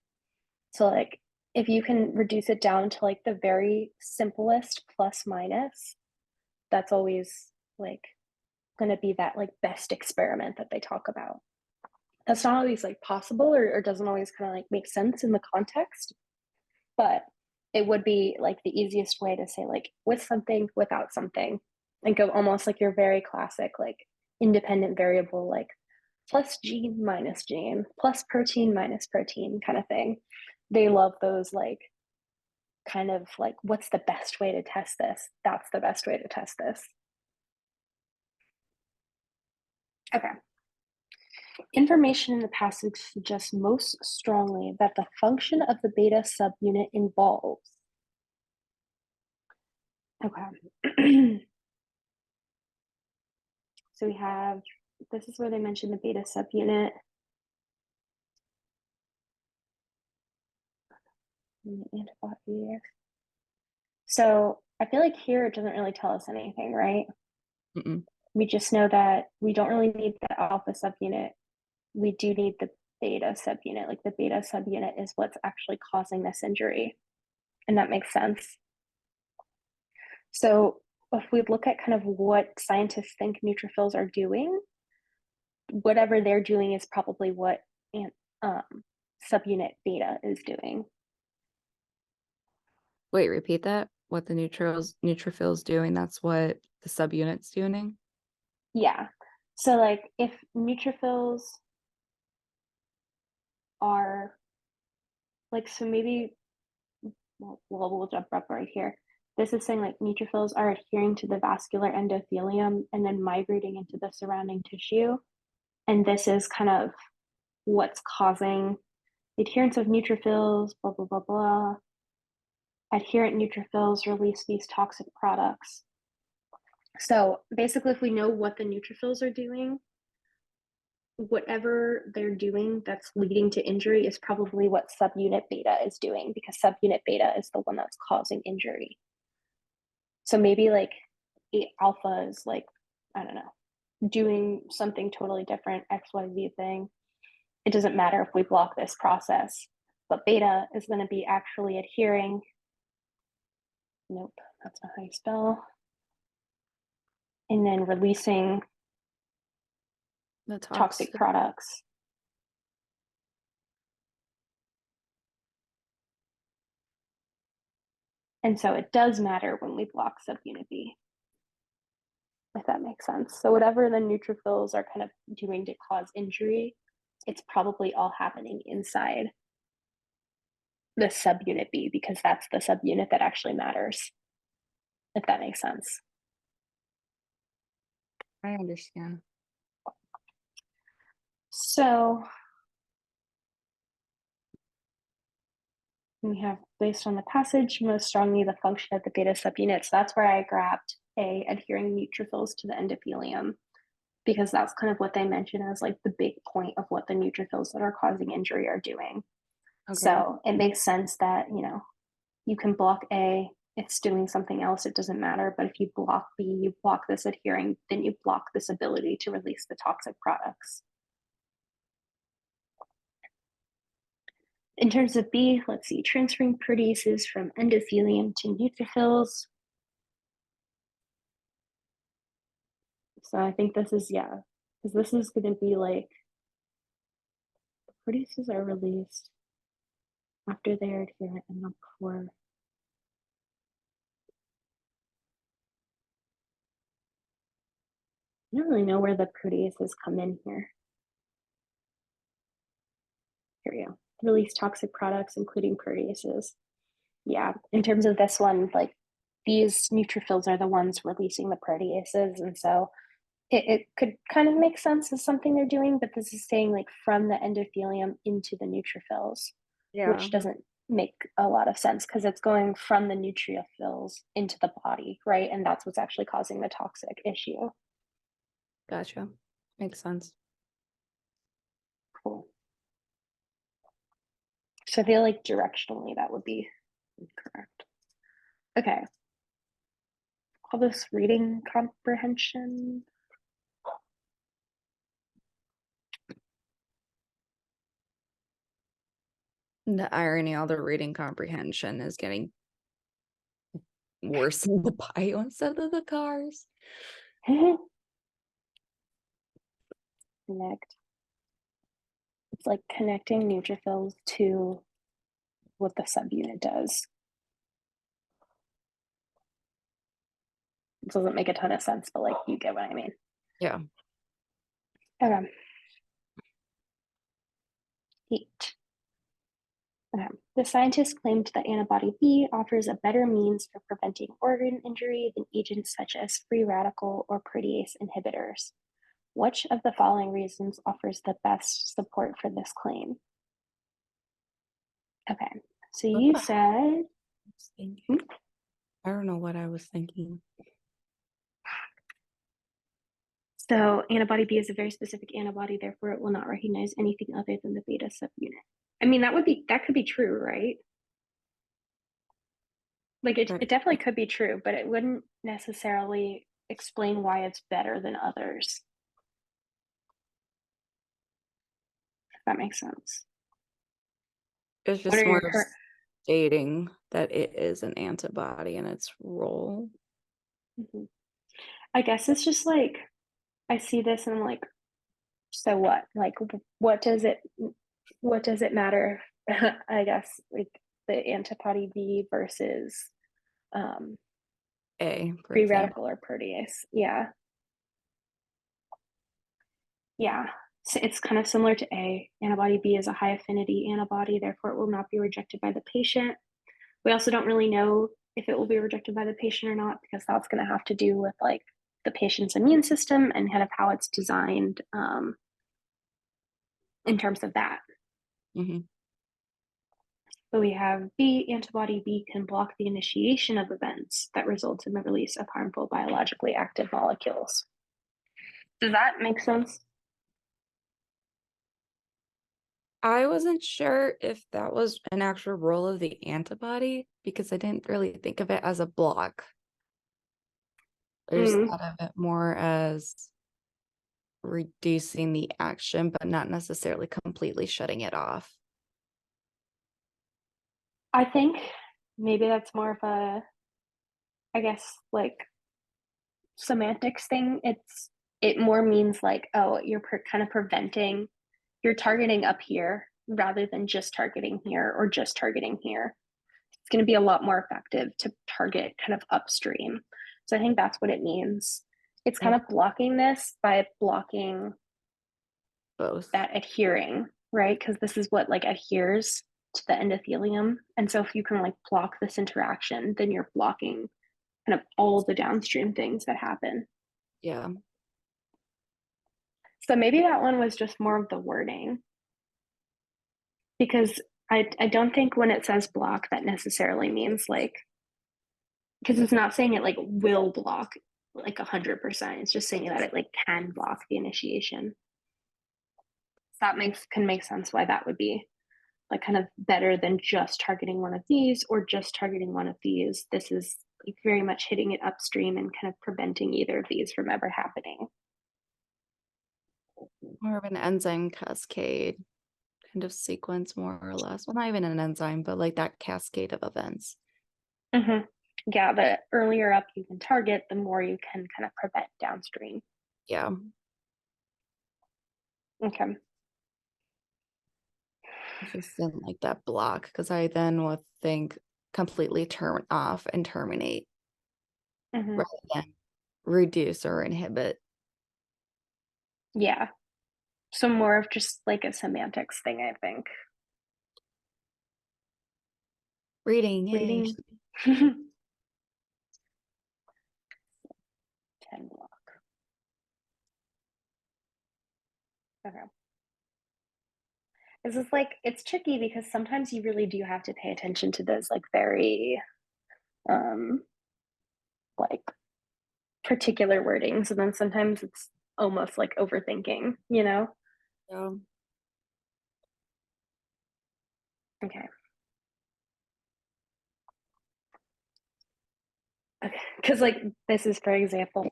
So like if you can reduce it down to like the very simplest plus minus, that's always like going to be that like best experiment that they talk about. That's not always like possible, or doesn't always kind of like make sense in the context, but it would be like the easiest way to say like with something, without something, and go almost like your very classic like independent variable, like plus gene minus gene, plus protein minus protein kind of thing. They love those like kind of like, what's the best way to test this? That's the best way to test this. Okay. Information in the passage suggests most strongly that the function of the beta subunit involves. Okay. So we have this is where they mentioned the beta subunit. And the antibody. So I feel like here it doesn't really tell us anything, right? Mm-mm. We just know that we don't really need the alpha subunit. We do need the beta subunit. Like the beta subunit is what's actually causing this injury. And that makes sense. So if we look at kind of what scientists think neutrophils are doing, whatever they're doing is probably what subunit beta is doing. Wait, repeat that. What the neutrophils doing? That's what the subunit's doing. Yeah. So like if neutrophils are like, so maybe we'll jump up right here. This is saying like neutrophils are adhering to the vascular endothelium and then migrating into the surrounding tissue. And this is kind of what's causing the adherence of neutrophils, blah, blah, blah, blah. Adherent neutrophils release these toxic products. So basically, if we know what the neutrophils are doing, whatever they're doing that's leading to injury is probably what subunit beta is doing, because subunit beta is the one that's causing injury. So maybe like alpha is like, I don't know, doing something totally different, XYZ thing. It doesn't matter if we block this process, but beta is going to be actually adhering. Nope, that's not how you spell. And then releasing The toxic products. And so it does matter when we block subunit B, if that makes sense. So whatever the neutrophils are kind of doing to cause injury, it's probably all happening inside the subunit B, because that's the subunit that actually matters, if that makes sense. I understand. So we have, based on the passage, most strongly the function of the beta subunit. So that's where I grabbed adhering neutrophils to the endothelium, because that's kind of what they mention as like the big point of what the neutrophils that are causing injury are doing. Okay. So it makes sense that, you know, you can block A, it's doing something else, it doesn't matter. But if you block B, you block this adhering, then you block this ability to release the toxic products. In terms of B, let's see, transferring proteases from endothelium to neutrophils. So I think this is, yeah, because this is going to be like, proteases are released after they are adherent and not before. I don't really know where the proteases come in here. Here we go. Release toxic products, including proteases. Yeah, in terms of this one, like these neutrophils are the ones releasing the proteases. And so it could kind of make sense as something they're doing, but this is saying like from the endothelium into the neutrophils, which doesn't make a lot of sense because it's going from the neutrophils into the body, right? And that's what's actually causing the toxic issue. Gotcha. Makes sense. Cool. So I feel like directionally that would be correct. Okay. All this reading comprehension. The irony, all the reading comprehension is getting worse in the bio instead of the cars. Connect. It's like connecting neutrophils to what the subunit does. It doesn't make a ton of sense, but like you get what I mean. Yeah. Okay. 8. Okay. The scientists claimed that antibody B offers a better means for preventing organ injury than agents such as free radical or protease inhibitors. Which of the following reasons offers the best support for this claim? Okay. So you said, I don't know what I was thinking. So antibody B is a very specific antibody, therefore it will not recognize anything other than the beta subunit. I mean, that could be true, right? Like it Right. definitely could be true, but it wouldn't necessarily explain why it's better than others. If that makes sense. It's What just are more your of current? stating that it is an antibody and its role. Mhm. I guess it's just like I see this and I'm like, so what? Like, what does it matter? I guess like the antibody B versus A, for free example. radical or protease. Yeah. Yeah. So it's kind of similar to A. Antibody B is a high affinity antibody, therefore it will not be rejected by the patient. We also don't really know if it will be rejected by the patient or not, because that's going to have to do with like the patient's immune system and kind of how it's designed in terms of that. Mm-hmm. So we have B, antibody B can block the initiation of events that result in the release of harmful biologically active molecules. Does that make sense? I wasn't sure if that was an actual role of the antibody because I didn't really think of it as a block. I just Mm. thought of it more as reducing the action, but not necessarily completely shutting it off. I think maybe that's more of a, I guess, like semantics thing. It more means like, oh, you're kind of preventing, you're targeting up here rather than just targeting here or just targeting here. It's going to be a lot more effective to target kind of upstream. So I think that's what it means. It's kind Okay. of blocking this by blocking Both. that adhering, right? Because this is what like adheres to the endothelium. And so if you can like block this interaction, then you're blocking kind of all the downstream things that happen. Yeah. So maybe that one was just more of the wording, because I don't think when it says block that necessarily means like, because it's not saying it like will block like 100%. It's just saying that it like can block the initiation. So that can make sense why that would be like kind of better than just targeting one of these or just targeting one of these. This is like very much hitting it upstream and kind of preventing either of these from ever happening. More of an enzyme cascade kind of sequence, more or less. Well, not even an enzyme, but like that cascade of events. Mm-hmm. Yeah, the earlier up you can target, the more you can kind of prevent downstream. Yeah. Okay. I just didn't like that block because I then would think completely turn off and terminate Mm-hmm. rather than reduce or inhibit. Yeah. So more of just like a semantics thing, I think. Reading, yay. Reading 10 block. Okay. This is like, it's tricky because sometimes you really do have to pay attention to those like very um like particular wordings. And then sometimes it's almost like overthinking, you know? So, Okay. Okay. Because like this is, for example,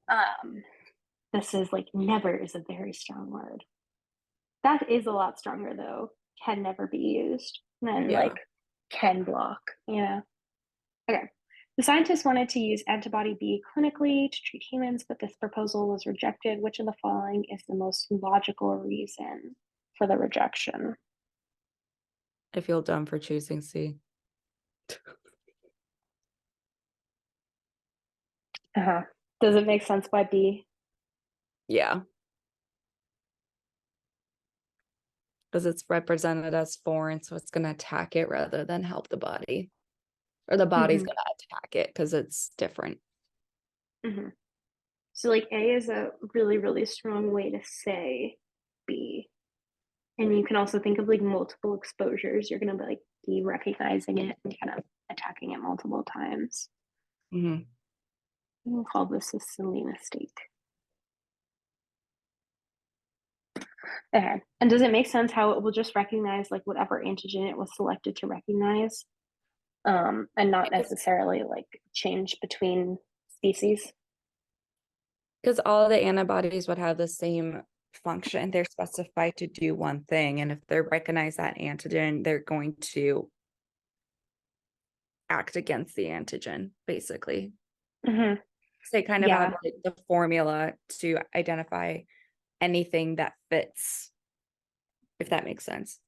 um, this is like never is a very strong word. That is a lot stronger though. Can never be used than yeah. like can block, you know? Okay. The scientists wanted to use antibody B clinically to treat humans, but this proposal was rejected. Which of the following is the most logical reason for the rejection? I feel dumb for choosing C. Uh-huh. Does it make sense why B? Yeah. Because it's represented as foreign, so it's going to attack it rather than help the body. Or the body's Mm-hmm. going to attack it because it's different. Mm-hmm. So like A is a really, really strong way to say B. And you can also think of like multiple exposures. You're gonna be recognizing it and kind of attacking it multiple times. Mm-hmm. We'll call this a silly mistake. Okay. And does it make sense how it will just recognize like whatever antigen it was selected to recognize, and not necessarily like change between species? Because all the antibodies would have the same function. They're specified to do one thing. And if they recognize that antigen, they're going to act against the antigen, basically. Mm-hmm. So they kind of have Yeah. like the formula to identify anything that fits, if that makes sense.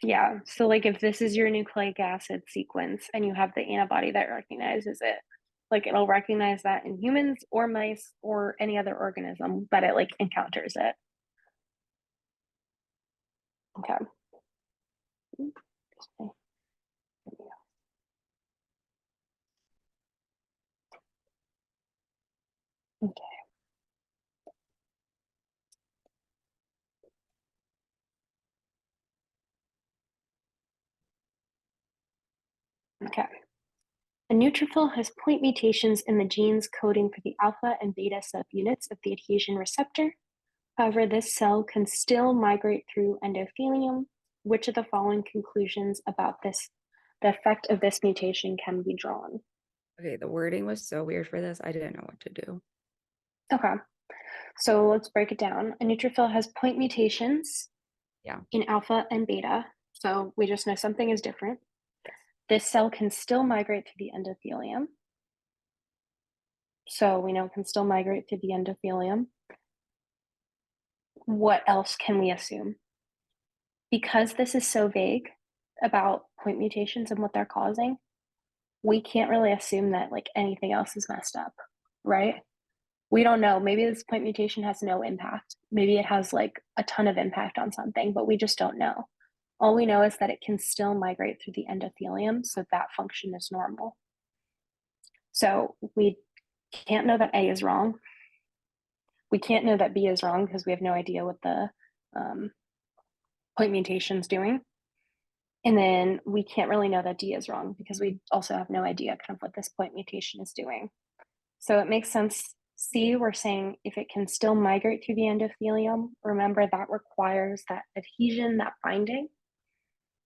Yeah. So like if this is your nucleic acid sequence and you have the antibody that recognizes it, like it'll recognize that in humans or mice or any other organism that it like encounters it. Okay. Okay. Okay. A neutrophil has point mutations in the genes coding for the alpha and beta subunits of the adhesion receptor. However, this cell can still migrate through endothelium. Which of the following conclusions about this, the effect of this mutation, can be drawn? Okay, the wording was so weird for this. I didn't know what to do. Okay, so let's break it down. A neutrophil has point mutations Yeah. in alpha and beta. So we just know something is different. This cell can still migrate through the endothelium. So we know it can still migrate through the endothelium. What else can we assume? Because this is so vague about point mutations and what they're causing, we can't really assume that like anything else is messed up, right? We don't know. Maybe this point mutation has no impact. Maybe it has like a ton of impact on something, but we just don't know. All we know is that it can still migrate through the endothelium, so that function is normal. So we can't know that A is wrong. We can't know that B is wrong because we have no idea what the point mutation is doing. And then we can't really know that D is wrong because we also have no idea kind of what this point mutation is doing. So it makes sense. C, we're saying if it can still migrate through the endothelium, remember that requires that adhesion, that binding.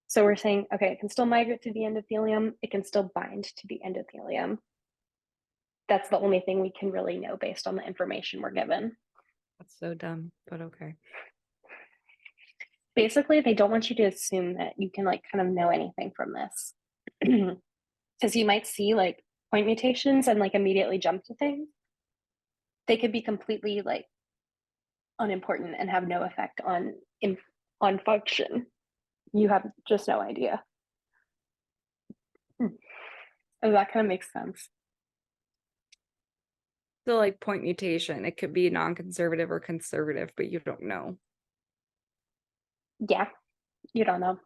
So we're saying, okay, it can still migrate through the endothelium. It can still bind to the endothelium. That's the only thing we can really know based on the information we're given. That's so dumb, but okay. Basically, they don't want you to assume that you can like kind of know anything from this. Because you might see like point mutations and like immediately jump to things. They could be completely like unimportant and have no effect on function. You have just no idea. And that kind of makes sense. So like point mutation, it could be non-conservative or conservative, but you don't know. Yeah, you don't know.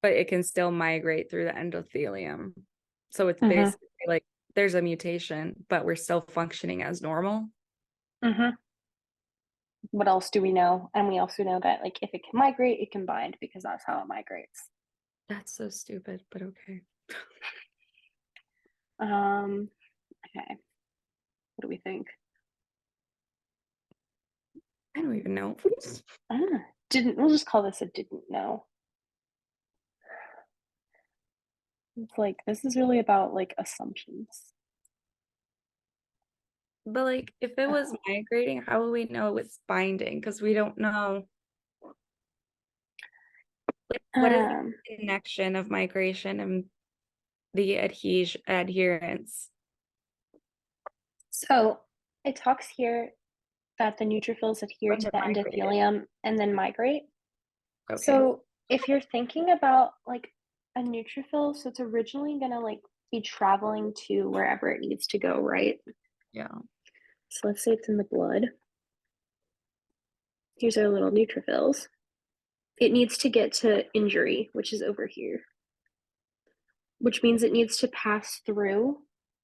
But it can still migrate through the endothelium. So it's Mm-hmm. basically like there's a mutation, but we're still functioning as normal. Mm-hmm. What else do we know? And we also know that like if it can migrate, it can bind because that's how it migrates. That's so stupid, but okay. Okay. What do we think? I don't even know. Didn't we'll just call this a didn't know. It's like this is really about like assumptions. But like if it was migrating, how will we know it's binding? Because we don't know. Like what is the connection of migration and the adherence? So it talks here that the neutrophils adhere When to they're the migrated. endothelium and then migrate. Okay. So if you're thinking about like a neutrophil, so it's originally gonna like be traveling to wherever it needs to go, right? Yeah. So let's say it's in the blood. Here's our little neutrophils. It needs to get to injury, which is over here, which means it needs to pass through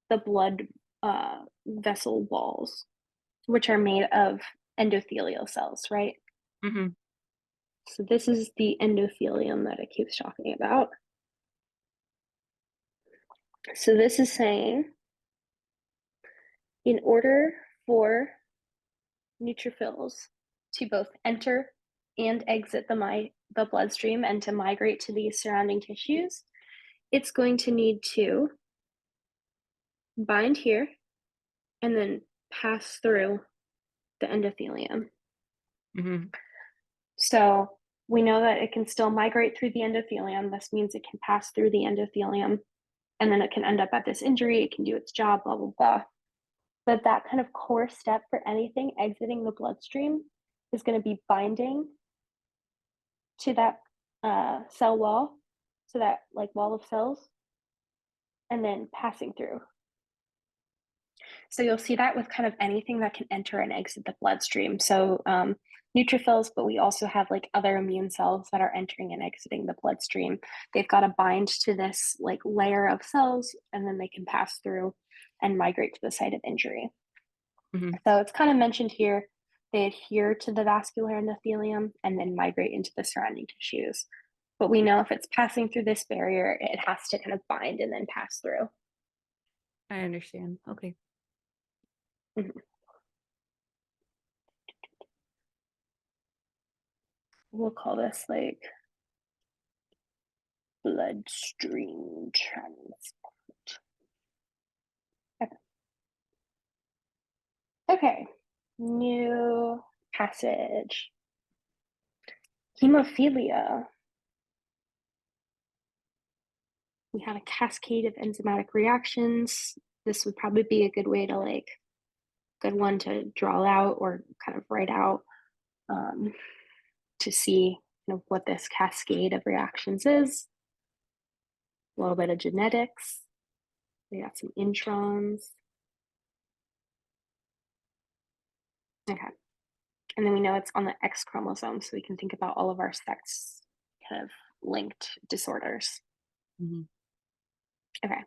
the blood vessel walls, which are made of endothelial cells, right? Mm-hmm. So this is the endothelium that it keeps talking about. So this is saying in order for neutrophils to both enter and exit the bloodstream and to migrate to the surrounding tissues, it's going to need to bind here and then pass through the endothelium. Mm-hmm. So we know that it can still migrate through the endothelium. This means it can pass through the endothelium and then it can end up at this injury. It can do its job, blah, blah, blah. But that kind of core step for anything exiting the bloodstream is going to be binding to that cell wall, so that like wall of cells, and then passing through. So you'll see that with kind of anything that can enter and exit the bloodstream. So neutrophils, but we also have like other immune cells that are entering and exiting the bloodstream. They've got to bind to this like layer of cells, and then they can pass through and migrate to the site of injury. Mm-hmm. So it's kind of mentioned here, they adhere to the vascular endothelium and then migrate into the surrounding tissues. But we know if it's passing through this barrier, it has to kind of bind and then pass through. I understand. Okay. Mm-hmm. We'll call this like bloodstream transport. Okay, new passage. Hemophilia. We had a cascade of enzymatic reactions. This would probably be a good way to good one to draw out or kind of write out to see what this cascade of reactions is. A little bit of genetics. We got some introns. Okay. And then we know it's on the X chromosome, so we can think about all of our sex kind of linked disorders. Mm-hmm. Okay.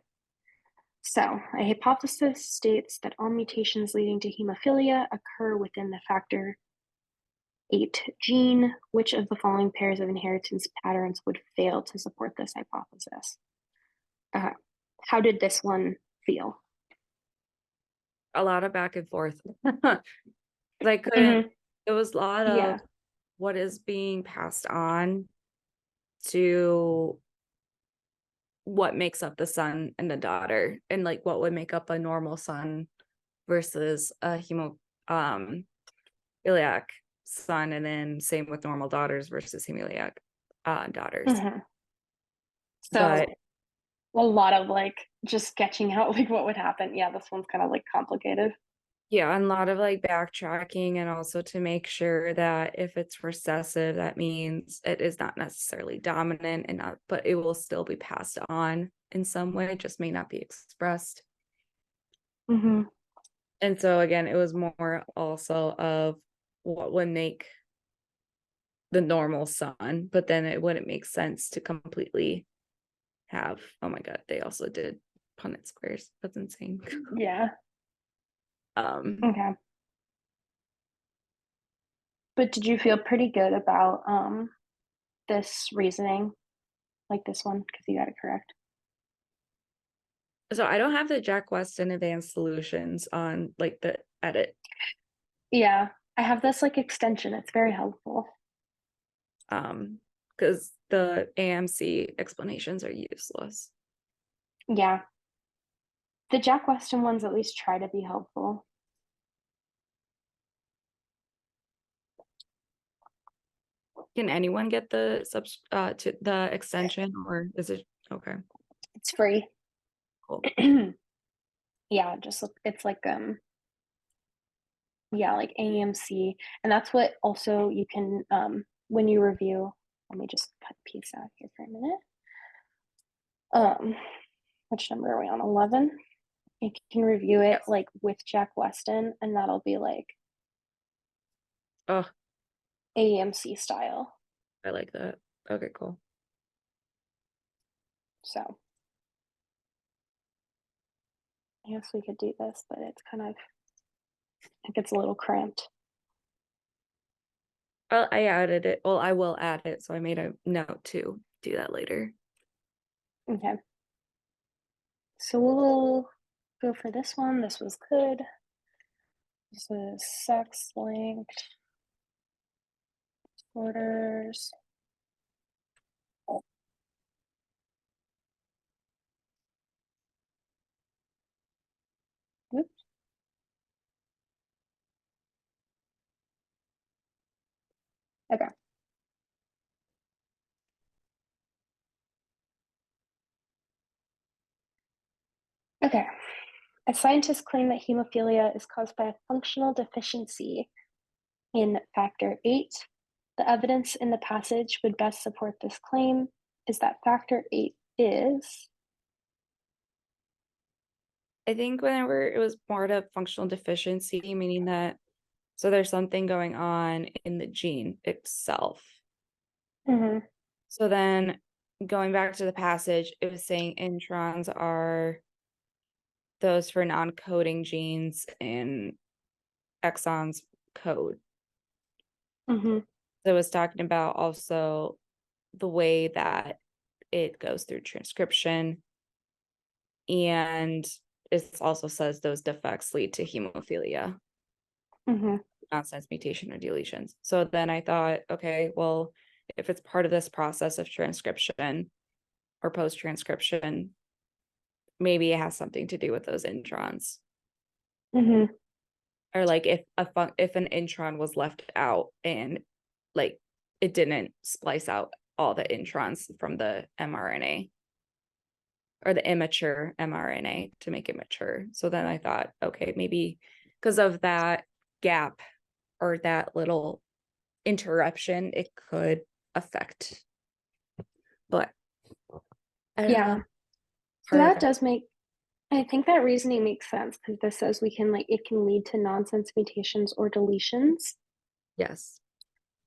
So a hypothesis states that all mutations leading to hemophilia occur within the factor VIII gene. Which of the following pairs of inheritance patterns would fail to support this hypothesis? How did this one feel? A lot of back and forth. I couldn't, it was a lot of what is being passed on to what makes up the son and the daughter, and like what would make up a normal son versus a iliac son, and then same with normal daughters versus hemoiliac daughters. Mm-hmm. So but a lot of just sketching out what would happen. Yeah, this one's kind of complicated. yeah, and a lot of backtracking, and also to make sure that if it's recessive, that means it is not necessarily dominant, and not, but it will still be passed on in some way, it just may not be expressed. Mm-hmm. And so again, it was more also of what would make the normal son, but then it wouldn't make sense to completely have, oh my god, they also did Punnett squares. That's insane. Yeah. Okay. But did you feel pretty good about this reasoning, like this one, because you got it correct? So I don't have the Jack Weston advanced solutions on the edit. Yeah, I have this extension. It's very helpful. Because the AAMC explanations are useless. Yeah. The Jack Weston ones at least try to be helpful. Can anyone get the to the extension, or is it okay? It's free. Cool. Yeah, just it's yeah, like AAMC, and that's what also you can when you review. Let me just cut a piece out here for a minute. Which number are we on? 11. You can review it with Jack Weston, and that'll be AAMC style. I like that. Okay, cool. So I guess we could do this, but it's kind of, it gets a little cramped. Well, I added it. Well, I will add it. So I made a note to do that later. Okay. So we'll go for this one. This was good. This is sex linked disorders. Oops. Okay. Okay. As scientists claim that hemophilia is caused by a functional deficiency in factor VIII, the evidence in the passage would best support this claim is that factor VIII is. I think whenever it was part of functional deficiency, meaning that so there's something going on in the gene itself. Mhm. So then going back to the passage, it was saying introns are those for non-coding genes and exons code. Mhm. So it was talking about also the way that it goes through transcription. And it also says those defects lead to hemophilia, Mhm. nonsense mutation or deletions. So then I thought, okay, well, if it's part of this process of transcription or post-transcription, maybe it has something to do with those introns. Mhm. Or like if an intron was left out and like it didn't splice out all the introns from the mRNA or the immature mRNA to make it mature. So then I thought, okay, maybe because of that gap or that little interruption, it could affect. But I don't Yeah. know. So Part of that that, does make, I think that reasoning makes sense because this says we can, like, it can lead to nonsense mutations or deletions. yes.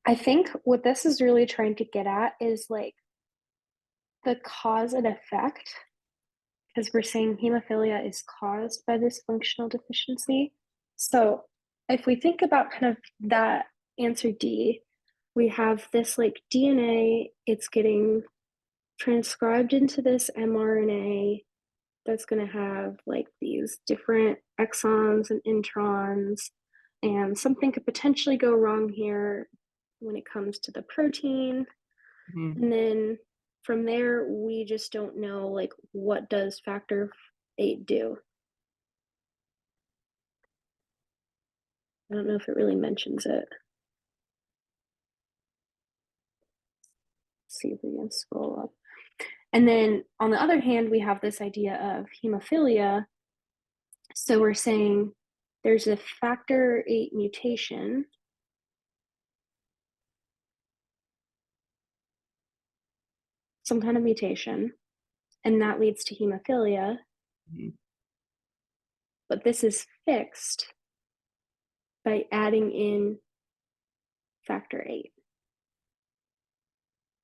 I think what this is really trying to get at is like the cause and effect, because we're saying hemophilia is caused by this functional deficiency. So if we think about kind of that answer D, we have this like DNA, it's getting transcribed into this mRNA that's going to have like these different exons and introns, and something could potentially go wrong here when it comes to the protein. Mhm. And then from there, we just don't know like what does factor VIII do. I don't know if it really mentions it. Let's see if we can scroll up. And then on the other hand, we have this idea of hemophilia. So we're saying there's a factor VIII mutation, some kind of mutation, and that leads to hemophilia. Mhm. But this is fixed by adding in factor VIII.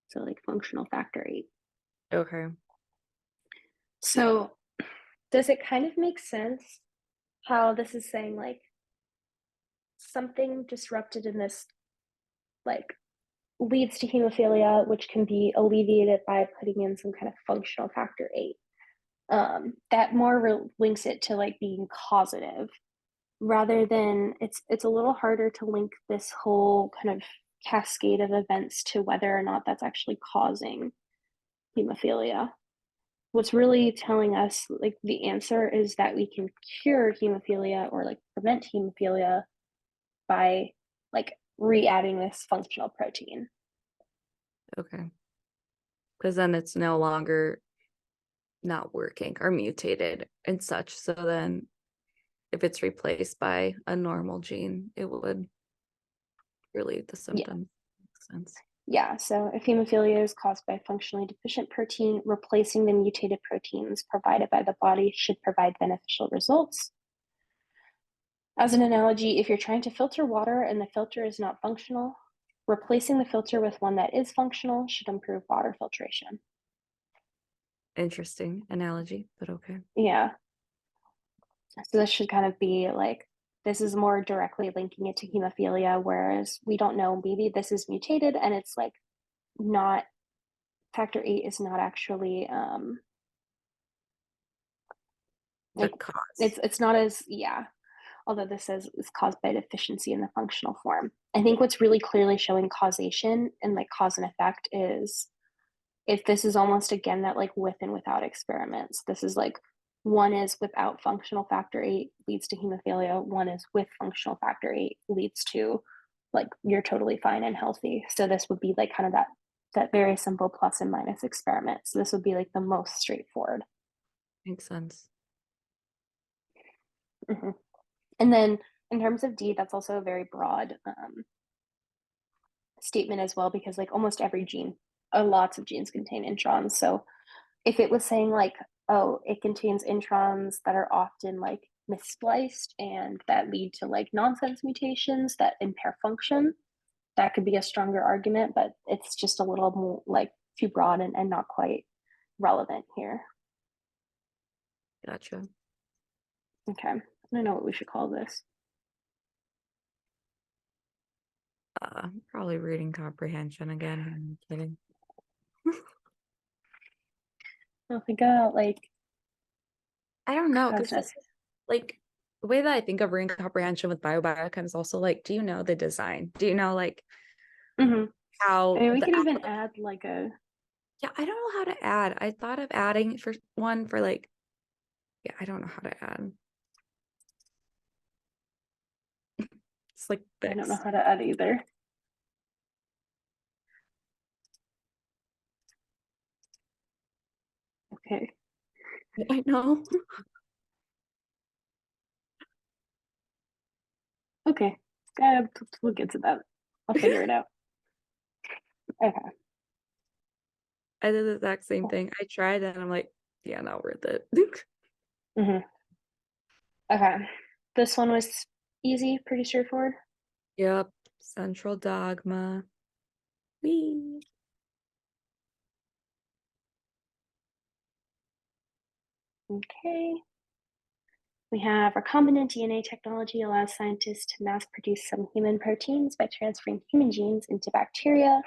So like functional factor VIII. Okay. So does it kind of make sense how this is saying like something disrupted in this like leads to hemophilia, which can be alleviated by putting in some kind of functional factor VIII. That more links it to like being causative rather than it's a little harder to link this whole kind of cascade of events to whether or not that's actually causing hemophilia. What's really telling us like the answer is that we can cure hemophilia or like prevent hemophilia by like re-adding this functional protein. Okay. Because then it's no longer not working or mutated and such. So then if it's replaced by a normal gene, it would relieve the Yeah. symptoms. Makes sense. Yeah, so if hemophilia is caused by a functionally deficient protein, replacing the mutated proteins provided by the body should provide beneficial results. As an analogy, if you're trying to filter water and the filter is not functional, replacing the filter with one that is functional should improve water filtration. Interesting analogy, but okay. Yeah, so this should kind of be like, this is more directly linking it to hemophilia, whereas we don't know, maybe this is mutated and it's like not, factor VIII is not actually The like cause. it's not as, yeah. although this says is caused by deficiency in the functional form. I think what's really clearly showing causation and like cause and effect is if this is almost again that like with and without experiments. This is like one is without functional factor 8 leads to hemophilia, one is with functional factor 8 leads to like you're totally fine and healthy. So this would be like kind of that very simple plus and minus experiment. So this would be like the most straightforward. Makes sense. Mm-hmm. And then in terms of D, that's also a very broad statement as well, because like almost every gene, lots of genes contain introns. So if it was saying like, oh, it contains introns that are often like misspliced and that lead to like nonsense mutations that impair function, that could be a stronger argument, but it's just a little more like too broad and not quite relevant here. Gotcha. Okay, I don't know what we should call this. Probably reading comprehension again. I'm kidding. I'll think about like, I don't know, because process. like the way that I think of reading comprehension with biochem is also like, do you know the design? Do you know like Mm-hmm. how I mean, we the could even add like a, yeah, I don't know how to add. I thought of adding for one for like, yeah, I don't know how to add. It's like I don't know this. how to add either. Okay. I know. Okay. We'll get to that. I'll figure it out. Okay. I did the exact same thing. I tried and I'm like, yeah, not worth it. Mm-hmm. Okay. This one was easy, pretty straightforward. Yep. Central dogma. Wee. Okay. We have recombinant DNA technology allows scientists to mass produce some human proteins by transferring human genes into bacteria.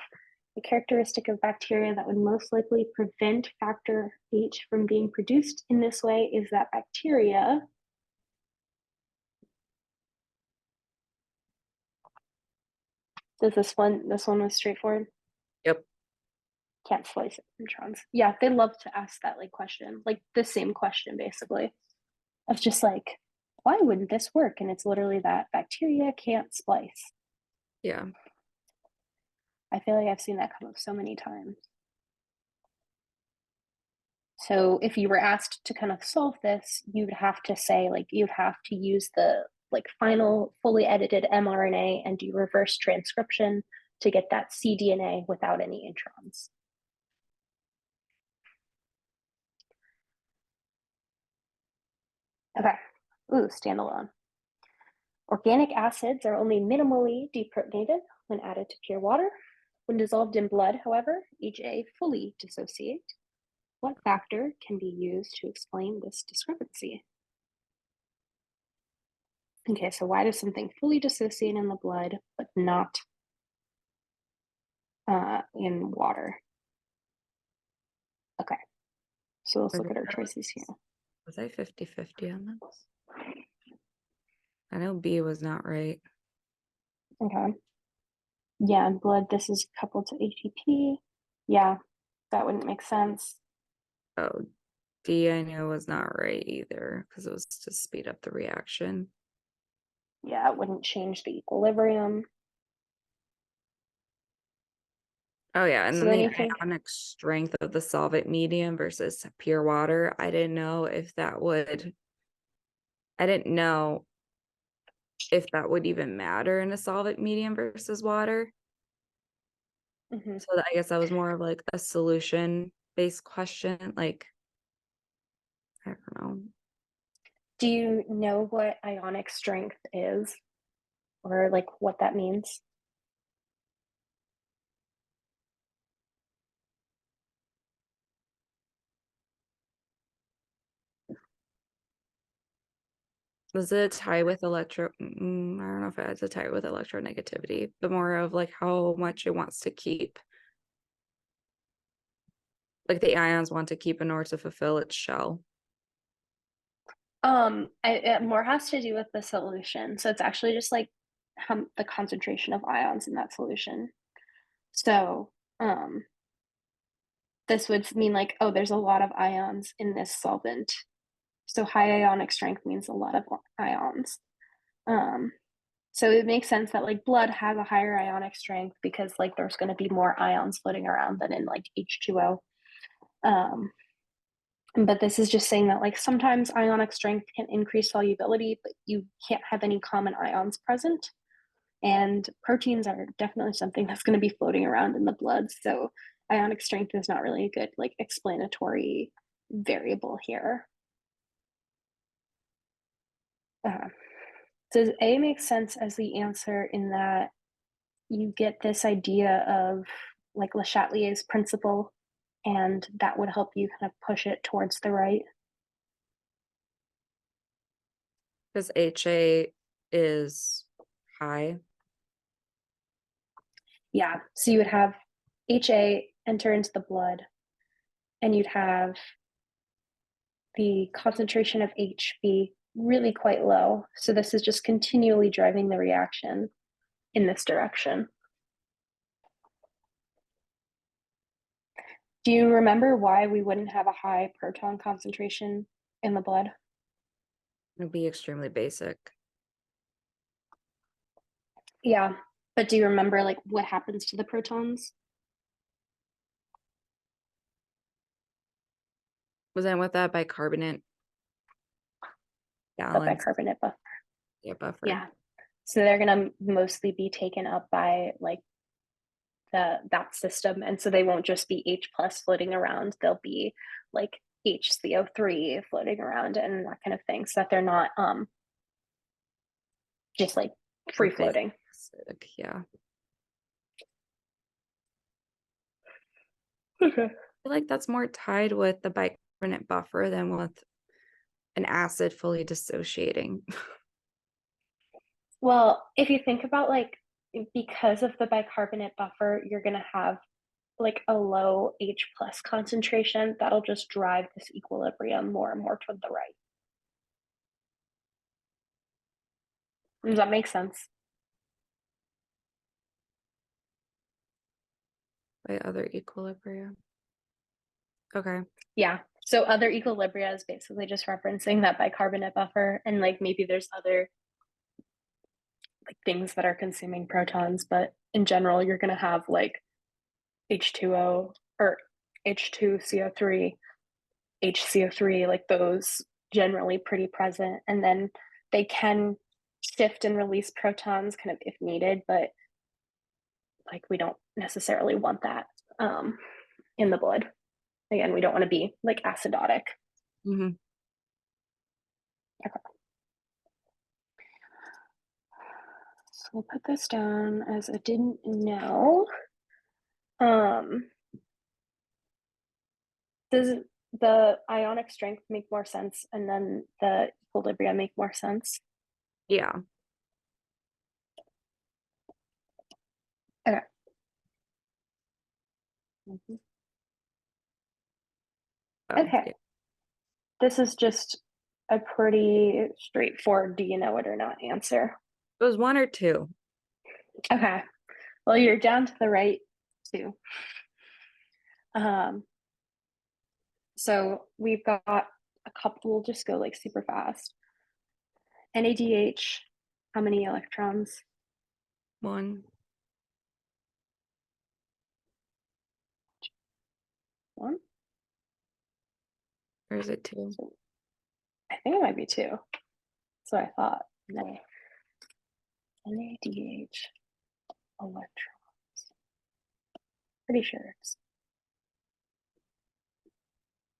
The characteristic of bacteria that would most likely prevent factor H from being produced in this way is that bacteria does this one was straightforward. Yep. Can't slice introns. Yeah, they love to ask that like question, like the same question basically. Of just like, why wouldn't this work? And it's literally that bacteria can't splice. Yeah. I feel like I've seen that come up so many times. So if you were asked to kind of solve this, you'd have to say like you'd have to use the like final fully edited mRNA and do reverse transcription to get that cDNA without any introns. Okay. Ooh, standalone. Organic acids are only minimally deprotonated when added to pure water. When dissolved in blood, however, EJ fully dissociate. What factor can be used to explain this discrepancy? Okay, so why does something fully dissociate in the blood but not in water? Okay, so let's look at our choices here. Was I 50-50 on this? I know B was not right. Okay. Yeah, in blood, this is coupled to ATP. Yeah, that wouldn't make sense. Oh, D I knew was not right either because it was to speed up the reaction. Yeah, it wouldn't change the equilibrium. Oh yeah, and So then then the you think, ionic strength of the solvent medium versus pure water. I didn't know if that would, I didn't know if that would even matter in a solvent medium versus water. mhm. So I guess that was more of like a solution-based question. Like, I don't know. Do you know what ionic strength is or like what that means? Was it a tie with I don't know if it has a tie with electronegativity, but more of like how much it wants to keep. Like the ions want to keep in order to fulfill its shell. It more has to do with the solution. So it's actually just like the concentration of ions in that solution. So, this would mean like, oh, there's a lot of ions in this solvent. So high ionic strength means a lot of ions. So it makes sense that like blood has a higher ionic strength because like there's going to be more ions floating around than in like H2O. But this is just saying that like sometimes ionic strength can increase solubility, but you can't have any common ions present. And proteins are definitely something that's going to be floating around in the blood. So ionic strength is not really a good like explanatory variable here. Does A make sense as the answer in that you get this idea of like Le Chatelier's principle, and that would help you kind of push it towards the right? Because HA is high. Yeah, so you would have HA enter into the blood, and you'd have the concentration of H be really quite low. So this is just continually driving the reaction in this direction. Do you remember why we wouldn't have a high proton concentration in the blood? It would be extremely basic. Yeah, but do you remember like what happens to the protons? Was that with that bicarbonate The balance? bicarbonate buffer. Yeah, buffer. Yeah. So they're gonna mostly be taken up by like that system, and so they won't just be H plus floating around. They'll be like HCO3 floating around and that kind of thing, so that they're not just like free floating. Yeah. Okay. I feel like that's more tied with the bicarbonate buffer than with an acid fully dissociating. Well, if you think about like because of the bicarbonate buffer, you're gonna have like a low H plus concentration that'll just drive this equilibrium more and more toward the right. Does that make sense? By other equilibrium. Okay. Yeah. So other equilibria is basically just referencing that bicarbonate buffer, and like maybe there's other like things that are consuming protons, but in general, you're gonna have like H2O or H2CO3, HCO3, like those generally pretty present, and then they can shift and release protons kind of if needed, but like we don't necessarily want that in the blood. Again, we don't want to be like acidotic. Mm-hmm. Okay. So we'll put this down as I didn't know. Does the ionic strength make more sense and then the equilibrium make more sense? Yeah. Okay. Mm-hmm. Okay. Yeah. This is just a pretty straightforward do you know it or not answer. It was 1 or 2. Okay. Well, you're down to the right too. So we've got a couple, we'll just go like super fast. NADH, how many electrons? 1. One? Or is it 2? So I think it might be two. So I thought. No. NADH electrons. Pretty sure it's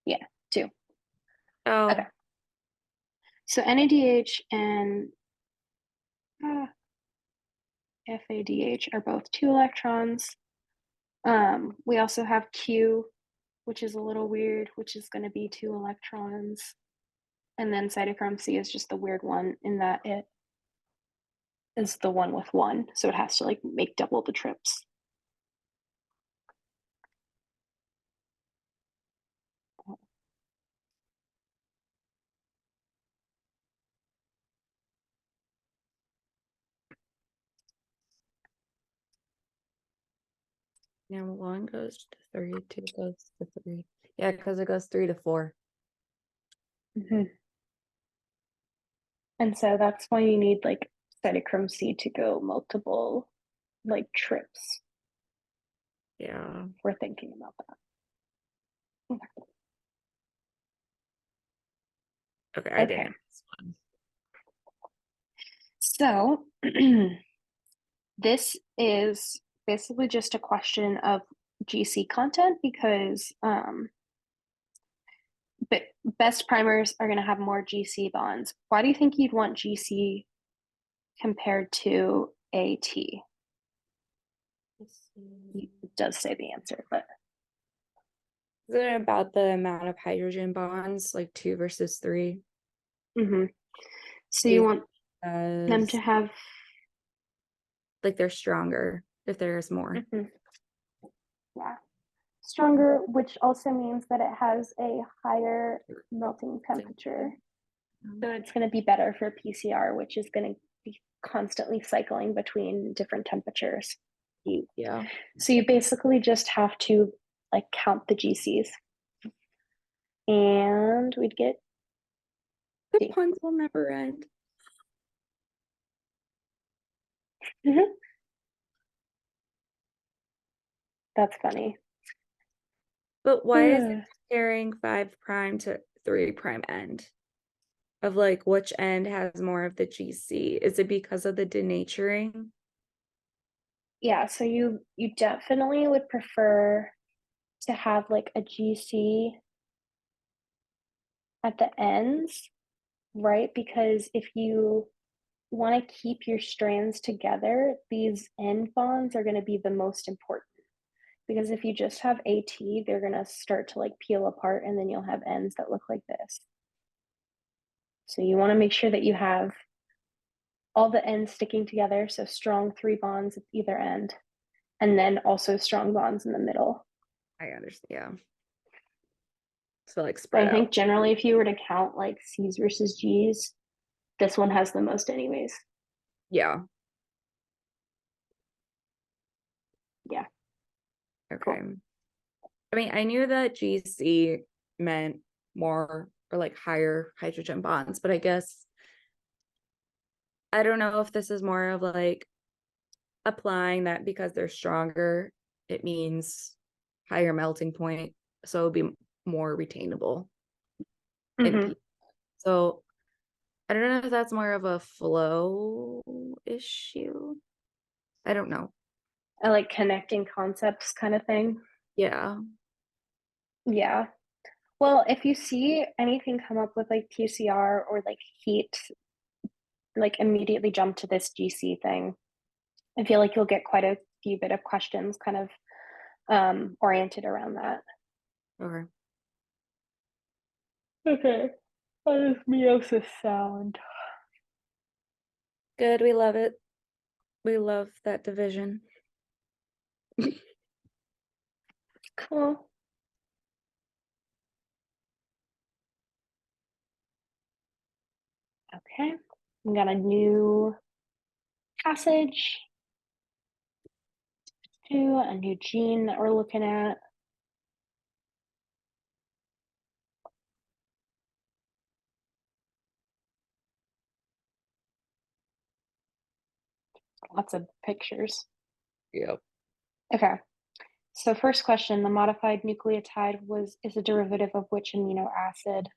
yeah, two. Oh. Okay. So NADH and FADH are both 2 electrons. We also have Q, which is a little weird, which is going to be 2 electrons. And then cytochrome C is just the weird one in that it is the one with 1. So it has to like make double the trips. Yeah, one goes to 3, 2 goes to 3. Yeah, because it goes 3 to 4. Mhm. And so that's why you need like cytochrome C to go multiple like trips. Yeah. We're thinking about that. Okay, I Okay. didn't know this one. So this is basically just a question of GC content because but best primers are going to have more GC bonds. Why do you think you'd want GC compared to AT? It does say the answer, but Is it about the amount of hydrogen bonds, like 2 versus 3? so you want them to As have like they're stronger if there's more. yeah, stronger, which also means that it has a higher melting temperature. So it's going to be better for PCR, which is going to be constantly cycling between different temperatures. Yeah. So you basically just have to like count the GCs. And we'd get The D. puns will never end. That's funny. But why is it carrying 5 prime to 3 prime end? Of like which end has more of the GC? Is it because of the denaturing? Yeah, so you definitely would prefer to have like a GC at the ends, right? Because if you want to keep your strands together, these end bonds are going to be the most important. Because if you just have AT, they're going to start to like peel apart and then you'll have ends that look like this. So you want to make sure that you have all the ends sticking together, so strong 3 bonds at either end, and then also strong bonds in the middle. I understand. Yeah. So like But spread I think out. generally if you were to count like C's versus G's, this one has the most anyways. Yeah. Yeah. Okay. Cool. I mean, I knew that GC meant more or like higher hydrogen bonds, but I guess I don't know if this is more of like applying that because they're stronger, it means higher melting point, so it'll be more retainable in Mm-hmm. people. So I don't know if that's more of a flow issue. I don't know. I like connecting concepts kind of thing. Yeah. Yeah. Well, if you see anything come up with like PCR or like heat, like immediately jump to this GC thing. I feel like you'll get quite a few bit of questions kind of oriented around that. Okay. Okay. How does meiosis sound? Good. We love it. We love that division. Cool. Okay. We got a new passage to a new gene that we're looking at. Lots of pictures. Yep. Okay. So first question, the modified nucleotide is a derivative of which amino acid?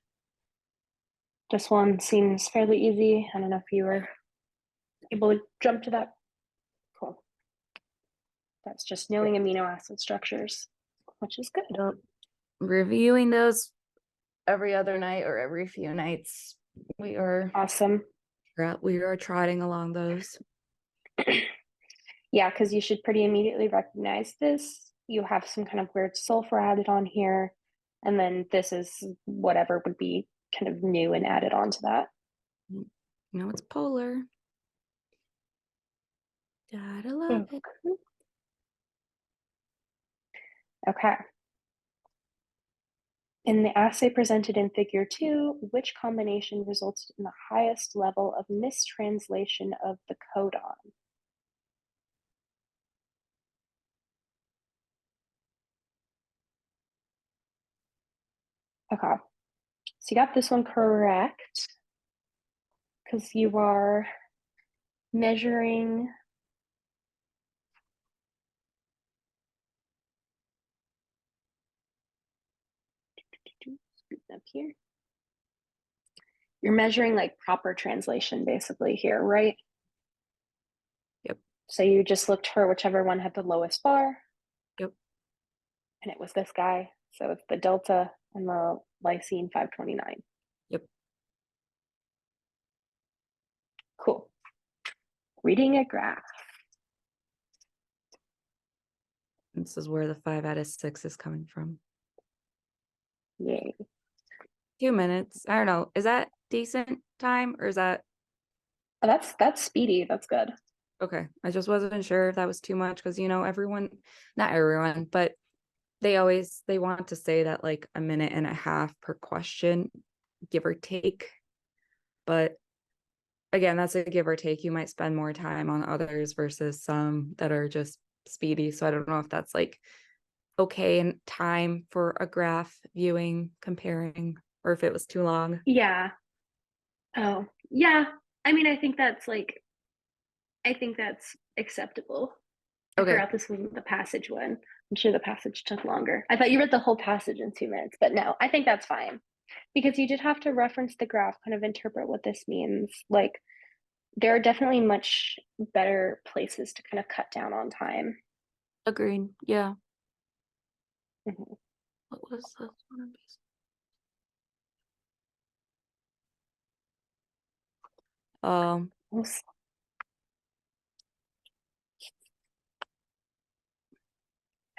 This one seems fairly easy. I don't know if you were able to jump to that. Cool. That's just knowing amino acid structures, which is good. Yep. Reviewing those every other night or every few nights. We are Awesome. trotting along those. Yeah, because you should pretty immediately recognize this. You have some kind of weird sulfur added on here, and then this is whatever would be kind of new and added onto that. No, it's polar. Gotta love it. Okay. In the assay presented in figure 2, which combination resulted in the highest level of mistranslation of the codon? Okay. So you got this one correct because you are measuring up here. You're measuring like proper translation basically here, right? Yep. So you just looked for whichever one had the lowest bar. Yep. And it was this guy. So it's the delta and the lysine 529. Yep. Cool. Reading a graph. This is where the 5 out of 6 is coming from. Yay. 2 minutes. I don't know. Is that decent time or is that Oh, that's speedy. That's good. okay? I just wasn't sure if that was too much because everyone, not everyone, but they want to say that like a minute and a half per question, give or take. But again, that's a give or take. You might spend more time on others versus some that are just speedy. So I don't know if that's like okay in time for a graph viewing, comparing, or if it was too long. Yeah. Oh, yeah. I mean, I think that's acceptable. I Okay. forgot this wasn't the passage one. I'm sure the passage took longer. I thought you read the whole passage in 2 minutes, but no, I think that's fine because you did have to reference the graph, kind of interpret what this means. Like, there are definitely much better places to kind of cut down on time. Agreed. Yeah. Mhm. What was this one? We'll s-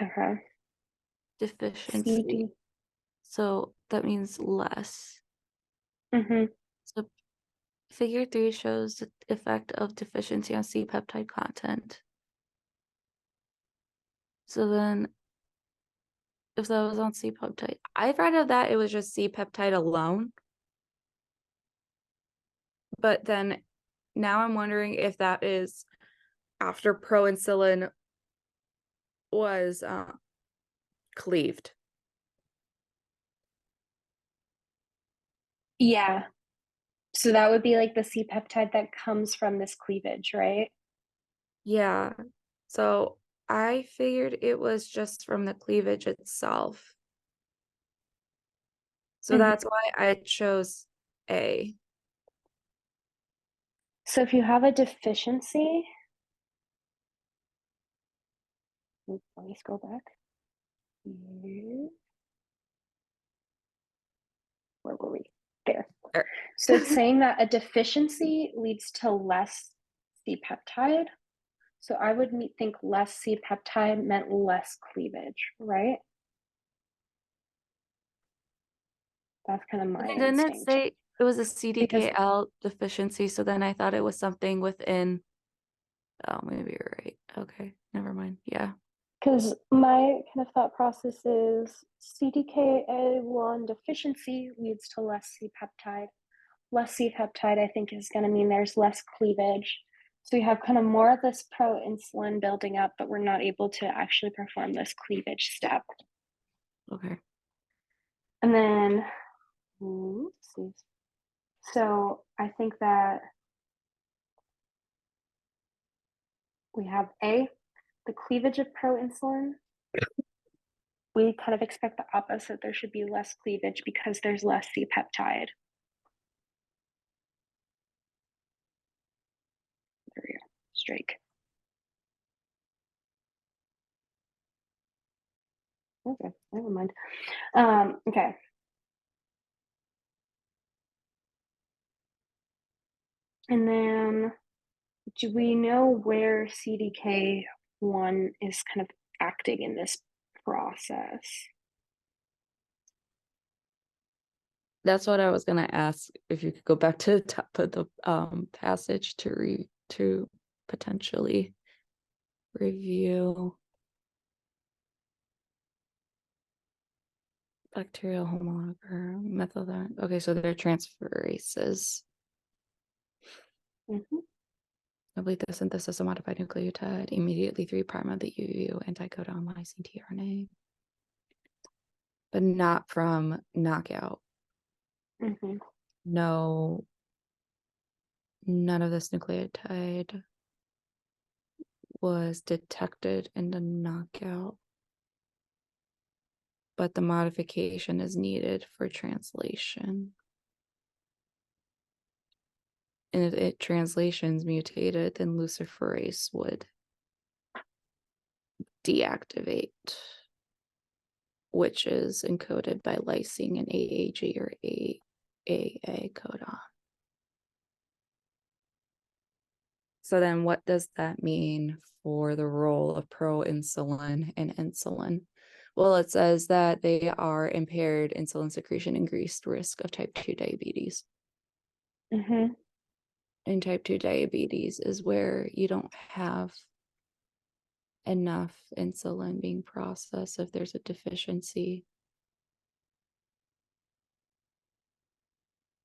Okay. Deficiency. CD. So that means less. Mm-hmm. So figure 3 shows the effect of deficiency on C peptide content. So then if that was on C peptide, I've read of that it was just C peptide alone. But then now I'm wondering if that is after proinsulin was cleaved. Yeah. So that would be like the C peptide that comes from this cleavage, right? Yeah. So I figured it was just from the cleavage itself. So Mhm. that's why I chose A. So if you have a deficiency, let me scroll back. Here. Where were we? There. Er, So it's saying that a deficiency leads to less C peptide. So I would think less C peptide meant less cleavage, right? That's kind of my Didn't it instinct. say it was a Because CDKL deficiency? So then I thought it was something within. Oh, maybe you're right. Okay, never mind. Yeah. because my kind of thought process is CDKA1 deficiency leads to less C peptide. Less C peptide, I think, is going to mean there's less cleavage. So we have kind of more of this proinsulin building up, but we're not able to actually perform this cleavage step. Okay. And then, oopsies. So I think that we have A, the cleavage of proinsulin. We kind of expect the opposite. There should be less cleavage because there's less C peptide. There we go. Strike. Okay, never mind. Okay. And then do we know where CDK1 is kind of acting in this process? That's what I was gonna ask if you could go back to the top of the passage to potentially review bacterial homolog or methyl. Okay, so they're transferases. Mm-hmm. Complete the synthesis of modified nucleotide immediately 3' of the UU anticodon lysine tRNA. but not from knockout. Mm-hmm. No, none of this nucleotide was detected in the knockout, but the modification is needed for translation. And if it translations mutated, then luciferase would deactivate, which is encoded by lysine and AAG or AAA codon. So then what does that mean for the role of proinsulin and insulin? Well, it says that they are impaired insulin secretion, increased risk of type 2 diabetes. Mm-hmm. And type 2 diabetes is where you don't have enough insulin being processed if there's a deficiency.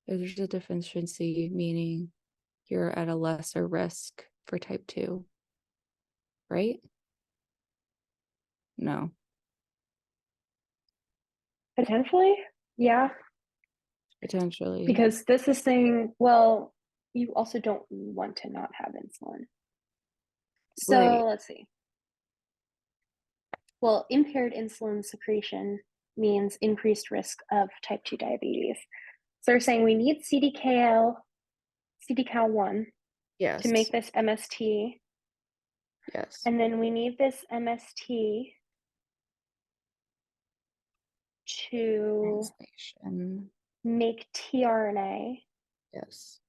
If there's a deficiency, meaning you're at a lesser risk for type 2, right? No. Potentially, yeah. Potentially. Because this is saying, well, you also don't want to not have insulin. So Right. let's see. Well, impaired insulin secretion means increased risk of type 2 diabetes. So they're saying we need CDKL1 to make Yes. this MST, Yes. and then we need this MST to Translation. make tRNA. Yes.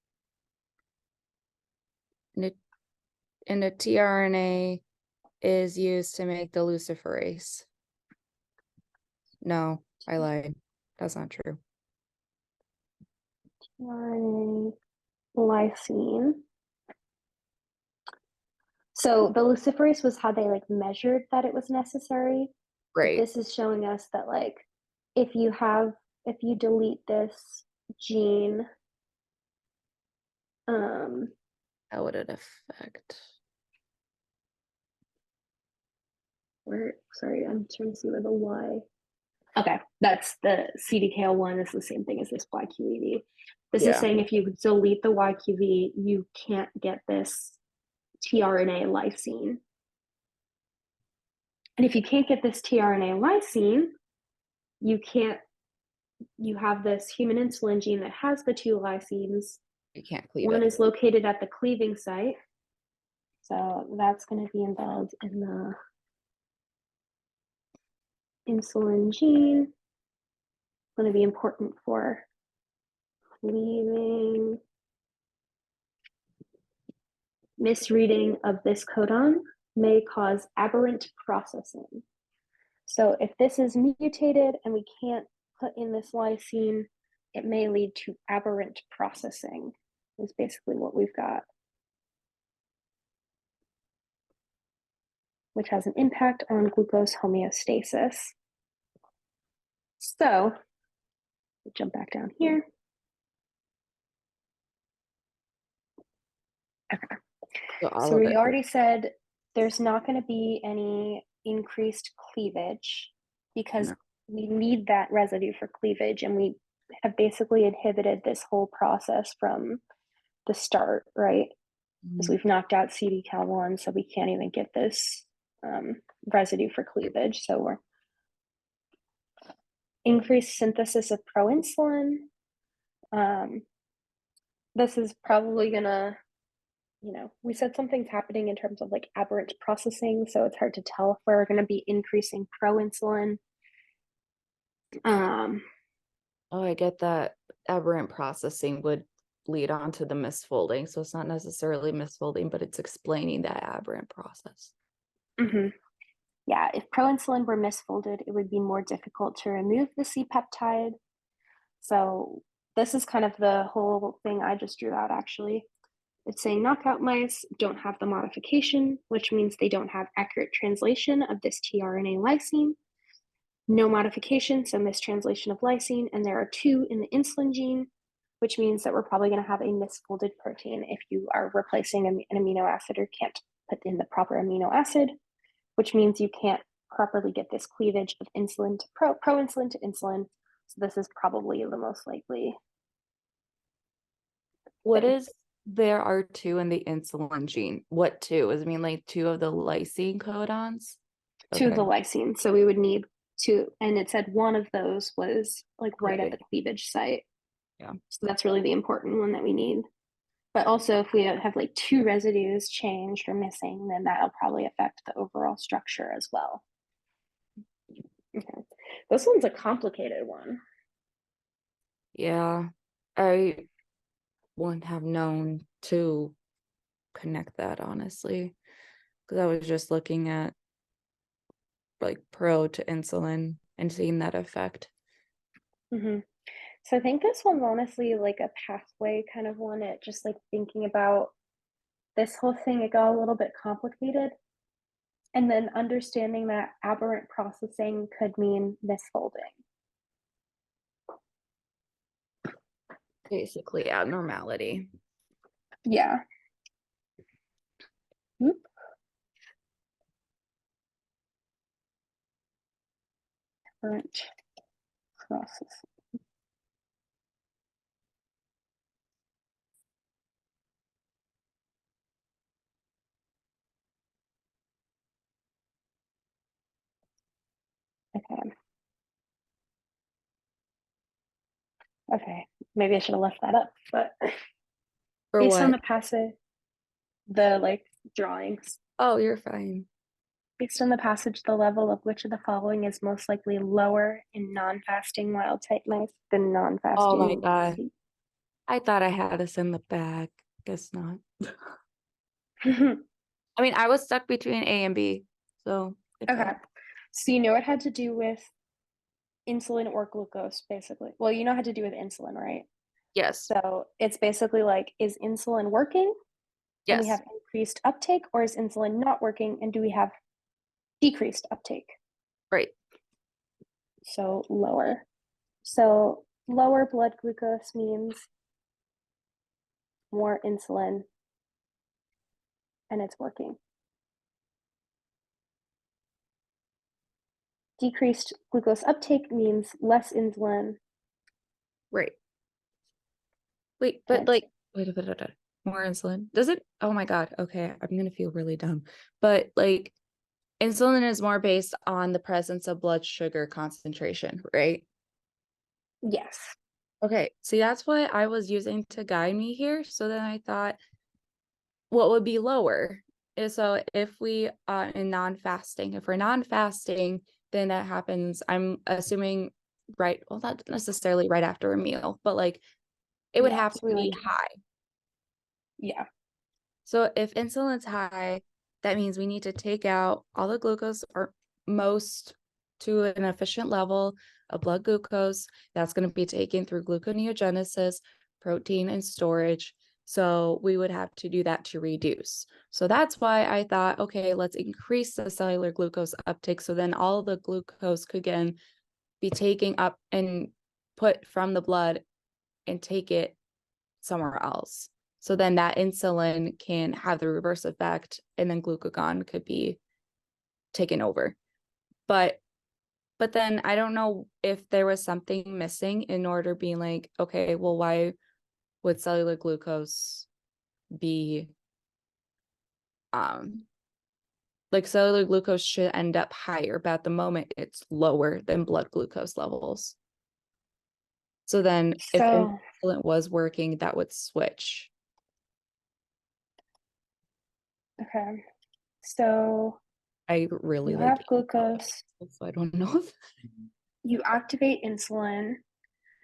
And the tRNA is used to make the luciferase. No, I lied. That's not true. tRNA lysine. So the luciferase was how they like measured that it was necessary. But Right. this is showing us that like if you delete this gene, How would it affect? sorry, I'm trying to see where the Y. Okay, that's the CDKL1 is the same thing as this YQEV. This is saying if you delete the YQV, you can't get this tRNA lysine. And if you can't get this tRNA lysine, you have this human insulin gene that has the two lysines. You can't cleave One it. is located at the cleaving site. So that's going to be involved in the insulin gene. Going to be important for cleaving. Misreading of this codon may cause aberrant processing. So if this is mutated and we can't put in this lysine, it may lead to aberrant processing, is basically what we've got, which has an impact on glucose homeostasis. So, jump back down here. Okay. So we already said there's not going to be any increased cleavage because we need that residue for cleavage, and we have basically inhibited this whole process from the start, right? Because we've knocked out CDKL1, so we can't even get this residue for cleavage. So we're increased synthesis of proinsulin. This is probably gonna, we said something's happening in terms of like aberrant processing, so it's hard to tell if we're going to be increasing proinsulin. Oh, I get that aberrant processing would lead on to the misfolding. So it's not necessarily misfolding, but it's explaining that aberrant process. Mm-hmm. Yeah, if proinsulin were misfolded, it would be more difficult to remove the C peptide. So this is kind of the whole thing I just drew out, actually. It's saying knockout mice don't have the modification, which means they don't have accurate translation of this tRNA lysine. No modification, so mistranslation of lysine, and there are 2 in the insulin gene, which means that we're probably going to have a misfolded protein if you are replacing an amino acid or can't put in the proper amino acid, which means you can't properly get this cleavage of insulin to proinsulin to insulin. So this is probably the most likely. What thing. is there are two in the insulin gene? What two? Does it mean like two of the lysine codons? To the Okay. lysine. So we would need two, and it said one of those was like right Yeah, at the cleavage site. yeah. So that's really the important one that we need. But also, if we have like two residues changed or missing, then that'll probably affect the overall structure as well. Okay. This one's a complicated one. Yeah. I wouldn't have known to connect that, honestly, because I was just looking at like pro to insulin and seeing that effect. Mm-hmm. So I think this one's honestly like a pathway kind of one. It just like thinking about this whole thing, it got a little bit complicated. And then understanding that aberrant processing could mean misfolding. Basically, abnormality. Yeah. Oop. Aberrant processing. Okay. Okay. Maybe I should have left that up, but For based on the what? passage, the like drawings, Oh, you're fine. based on the passage, the level of which of the following is most likely lower in non-fasting wild type mice than Oh my non-fasting? God. I thought I had this in the bag. Guess not. Okay. I mean, I was stuck between A and B, so it's fine. So you know it had to do with insulin or glucose, basically. Well, you know it had to do with insulin, right? Yes. So it's basically like, is insulin working and we Yes. have increased uptake, or is insulin not working and do we have decreased uptake? Right. So lower. So lower blood glucose means more insulin and it's working. Decreased glucose uptake means less insulin. Right. Wait, Okay. but like, wait, more insulin. Does it? Oh my God. Okay, I'm gonna feel really dumb. But like, insulin is more based on the presence of blood sugar concentration, right? Yes. Okay, see, that's what I was using to guide me here. So then I thought, what would be lower? So if we in non-fasting, if we're non-fasting, then that happens, I'm assuming, right, well, not necessarily right after a meal, but like it would Yeah. have So to we be like, high. yeah. So if insulin's high, that means we need to take out all the glucose or most to an efficient level of blood glucose. That's going to be taken through gluconeogenesis, protein, and storage. So we would have to do that to reduce. So that's why I thought, okay, let's increase the cellular glucose uptake. So then all the glucose could again be taken up and put from the blood and take it somewhere else. So then that insulin can have the reverse effect and then glucagon could be taken over. But then I don't know if there was something missing in order being like, okay, well, why would cellular glucose be like cellular glucose should end up higher, but at the moment it's lower than blood glucose levels. So then if So, insulin was working, that would switch. okay. So I really you like have glucose, so I don't know. you activate insulin,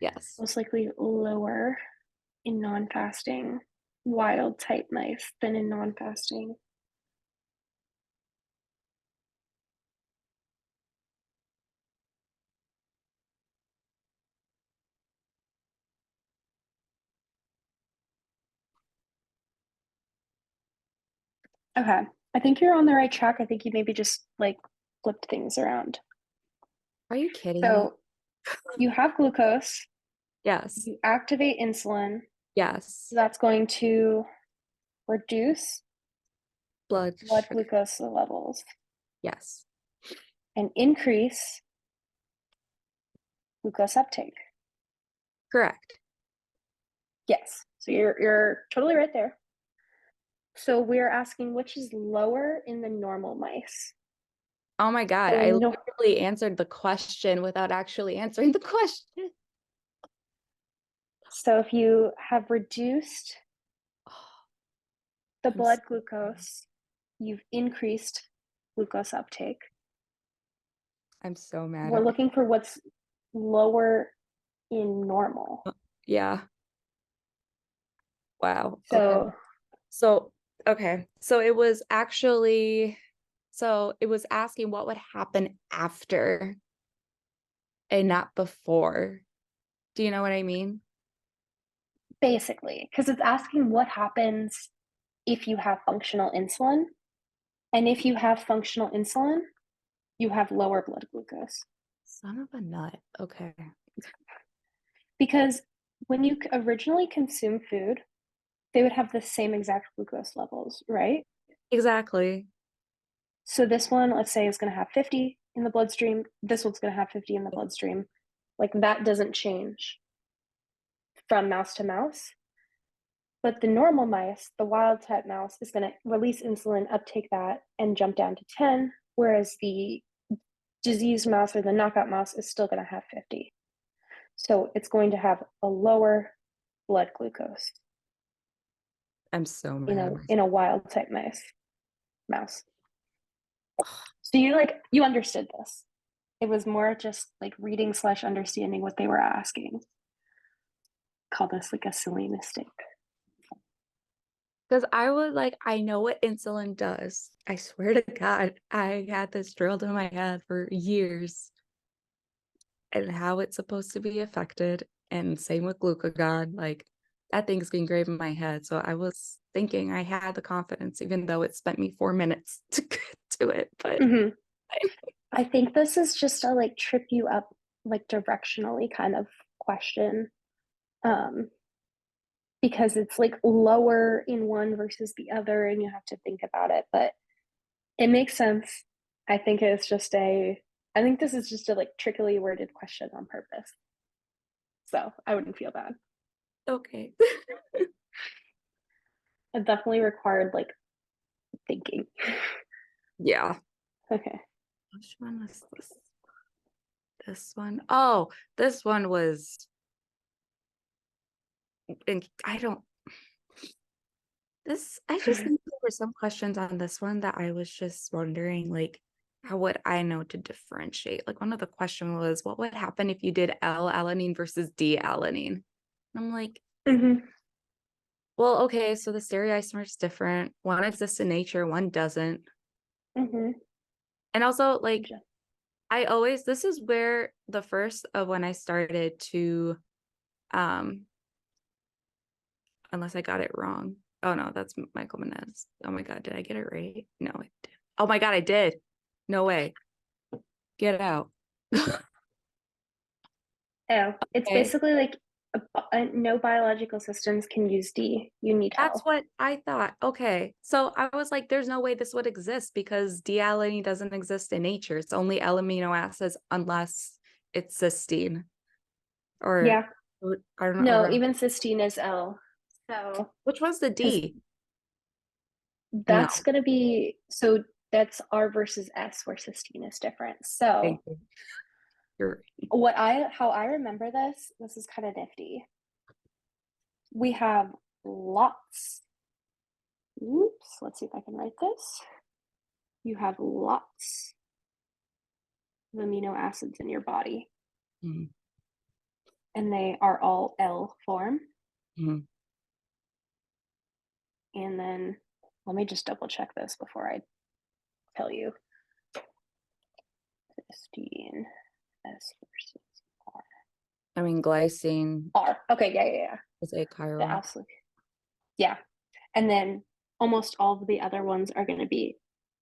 Yes. most likely lower in non-fasting wild type mice than in non-fasting. Okay. I think you're on the right track. I think you maybe just like flipped things around. Are you kidding me? So you have glucose, Yes. you activate insulin. Yes. That's going to reduce Blood blood sugar. glucose levels. Yes. and increase glucose uptake. Correct. Yes. So you're totally right there. So we're asking which is lower in the normal mice. Oh my God, So I literally answered the question without actually answering the question. So if you have reduced the blood glucose, you've increased glucose uptake. I'm so mad We're at looking for what's lower in normal. Yeah. Wow. So Okay. So it was actually, so it was asking what would happen after and not before. Do you know what I mean? basically, because it's asking what happens if you have functional insulin. And if you have functional insulin, you have lower blood glucose. Son of a nut. Okay. Because when you originally consume food, they would have the same exact glucose levels, right? Exactly. So this one, let's say, is going to have 50 in the bloodstream. This one's going to have 50 in the bloodstream. Like that doesn't change from mouse to mouse. But the normal mice, the wild type mouse, is going to release insulin, uptake that, and jump down to 10, whereas the diseased mouse or the knockout mouse is still going to have 50. So it's going to have a lower blood glucose I'm so in mad. a wild type mouse. So you understood this. It was more just like reading / understanding what they were asking. Call this like a silly mistake. Because I was like, I know what insulin does. I swear to God, I had this drilled in my head for years and how it's supposed to be affected. And same with glucagon. Like that thing's been engraved in my head. So I was thinking I had the confidence, even though it spent me 4 minutes to get to it. But I think this is just a like trip you up like directionally kind of question. Because it's like lower in one versus the other and you have to think about it, but it makes sense. I think this is just a like trickily worded question on purpose. So I wouldn't feel bad. okay. It definitely required like thinking. Yeah. Okay. Which one was this? This one. Oh, this one was, and I don't, I just think there were some questions on this one that I was just wondering, like, how would I know to differentiate? Like, one of the question was, what would happen if you did L-alanine versus D-alanine? I'm like, well, okay, so the stereoisomer is different. One exists in nature, one doesn't. And also, like, this is where the first of when I started to, unless I got it wrong. Oh no, that's Michael Menez. Oh my God, did I get it right? No, I did. Oh my God, I did. No way. Get out. Oh, it's Okay. basically like no biological systems can use D. You need That's help. what I thought. Okay. So I was like, there's no way this would exist because D-alanine doesn't exist in nature. It's only L amino acids unless it's cysteine. Or Yeah. I don't know. No, even cysteine is L. So Which one's the because D? No. that's going to be so that's R versus S where cysteine is different. So Thank you. You're how I remember this is kind of nifty. We have lots. Oops, let's see if I can write this. You have lots of amino acids in your body, mm, and they are all L form. mm. And then let me just double check this before I tell you. Cysteine S versus R. I mean, glycine R. Okay, yeah. is a chiral. Yeah, absolutely. Yeah. And then almost all of the other ones are going to be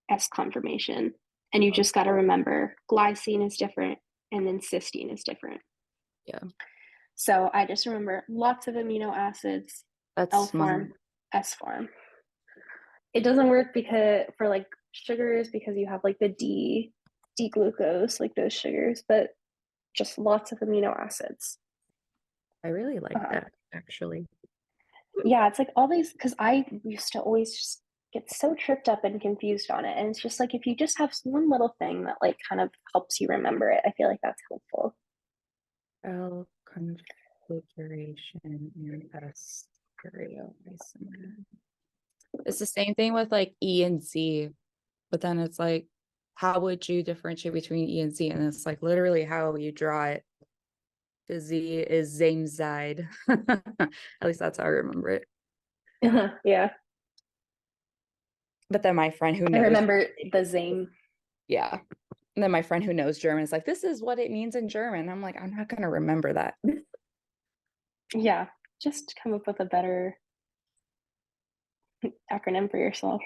S conformation. And you just got to remember glycine is different and then cysteine is different. Yeah. So I just remember lots of amino acids, That's L smart. form, S form. It doesn't work because for like sugars because you have like the D-glucose, like those sugars, but just lots of amino acids. I really like Uh, that, actually. yeah, it's like all these, because I used to always just get so tripped up and confused on it. And it's just like if you just have one little thing that like kind of helps you remember it, I feel like that's helpful. Cell configuration and S stereoisomer. It's the same thing with like E and Z, but then it's like, how would you differentiate between E and Z? And it's like literally how you draw it. The Z is Zameside. At least that's how I remember it. Yeah, But then my friend who I knows, remember the Zane. yeah. And then my friend who knows German is like, this is what it means in German. I'm like, I'm not going to remember that. Yeah, just come up with a better acronym for yourself.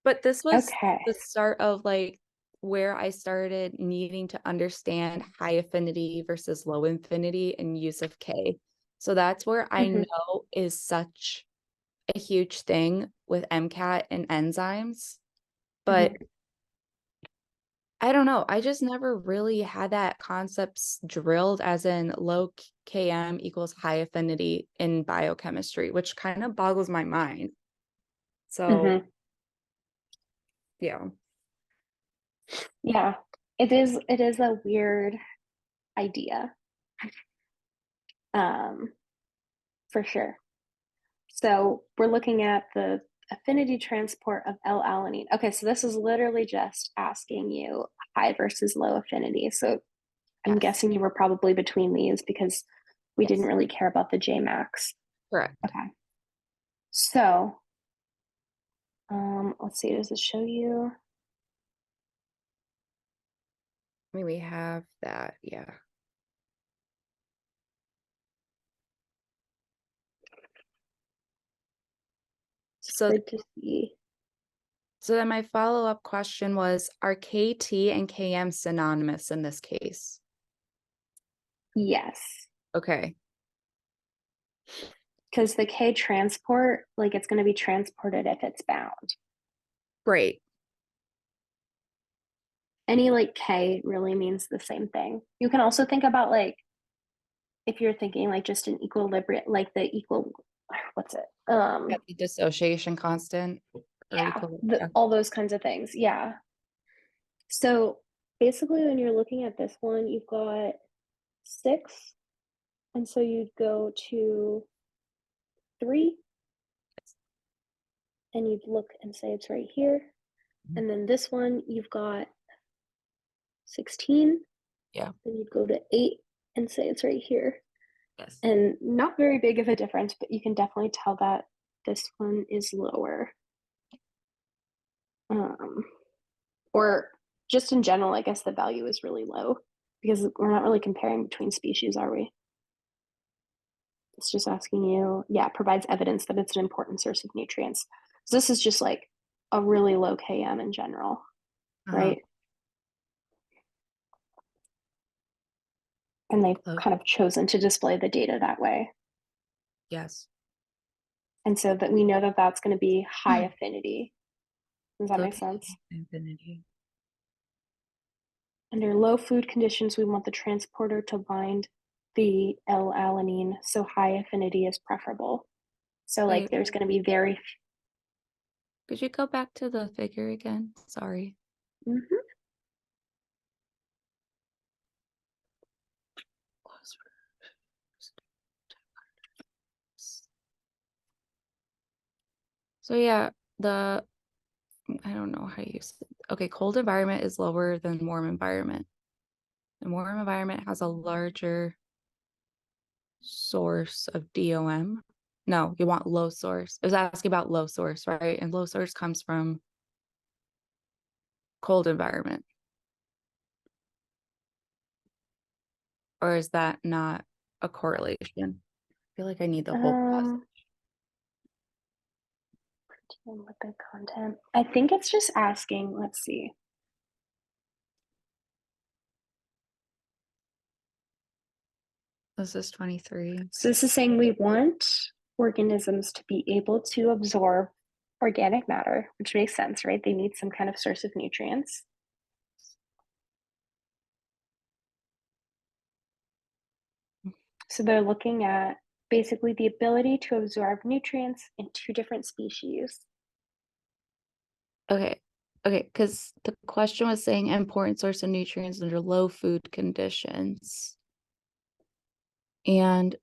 But this was Okay. the start of like where I started needing to understand high affinity versus low affinity and use of K. So that's where I Hmm. know is such a huge thing with MCAT and enzymes. But Hmm. I don't know. I just never really had that concepts drilled as in low KM equals high affinity in biochemistry, which kind of boggles my mind. So, Hmm. yeah. Yeah, it is a weird idea, um, for sure. So we're looking at the affinity transport of L-alanine. Okay, so this is literally just asking you high versus low affinity. So I'm Yes. guessing you were probably between these because we didn't Yes. really care about the J-max. Correct. Okay, so let's see, does it show you? I mean, we have that. Yeah. It's So, good to see. so then my follow-up question was, are KT and KM synonymous in this case? Yes, Okay. because the K transport, like it's going to be transported if it's bound. Great. Any like K really means the same thing. You can also think about like if you're thinking like just an equilibrium, like the equal, what's it? Got the dissociation constant or Yeah, equal. Yeah. all those kinds of things. Yeah. So basically, when you're looking at this one, you've got six, and so you'd go to three, and you'd look and say it's right here. And then this one, you've got 16, Yeah. then you'd go to eight and say it's right here. Yes. And not very big of a difference, but you can definitely tell that this one is lower. Um, or just in general, I guess the value is really low because we're not really comparing between species, are we? It's just asking you, yeah, provides evidence that it's an important source of nutrients. So this is just like a really low KM in general, Uh-huh. right? And they've Oh, kind of chosen to display the data that way. yes. And so that we know that that's going to be high affinity. Does that Look make sense? at infinity. Under low food conditions, we want the transporter to bind the L-alanine, so high affinity is preferable. So like Wait, there's going to be very, could you go back to the figure again? Sorry. mhm. So yeah, the I don't know how you say it. Okay, cold environment is lower than warm environment. And warm environment has a larger source of DOM. No, you want low source. It was asking about low source, right? And low source comes from cold environment. Or is that not a correlation? I feel like I need the whole process. um, lipid content. I think it's just asking, let's see. This is 23. So this is saying we want organisms to be able to absorb organic matter, which makes sense, right? They need some kind of source of nutrients. So they're looking at basically the ability to absorb nutrients in two different species. Okay. Okay, because the question was saying important source of nutrients under low food conditions. And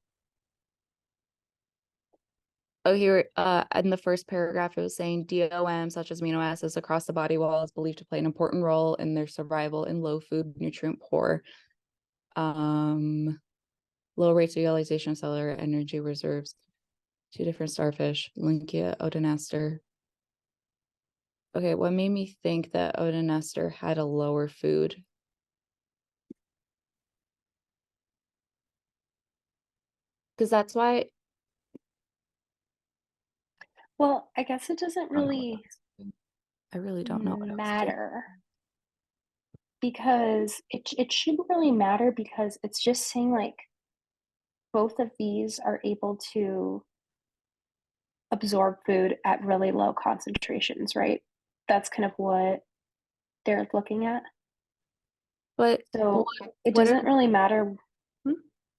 here in the first paragraph, it was saying DOM, such as amino acids across the body wall, is believed to play an important role in their survival in low food, nutrient poor. Low rates of utilization of cellular energy reserves. Two different starfish, Lynchia, Odonaster. Okay, what made me think that Odonaster had a lower food? Because that's why Well, I guess it doesn't really I really don't know what I was doing. matter because it shouldn't really matter because it's just saying like both of these are able to absorb food at really low concentrations, right? That's kind of what they're looking at. But So it what are doesn't really matter. I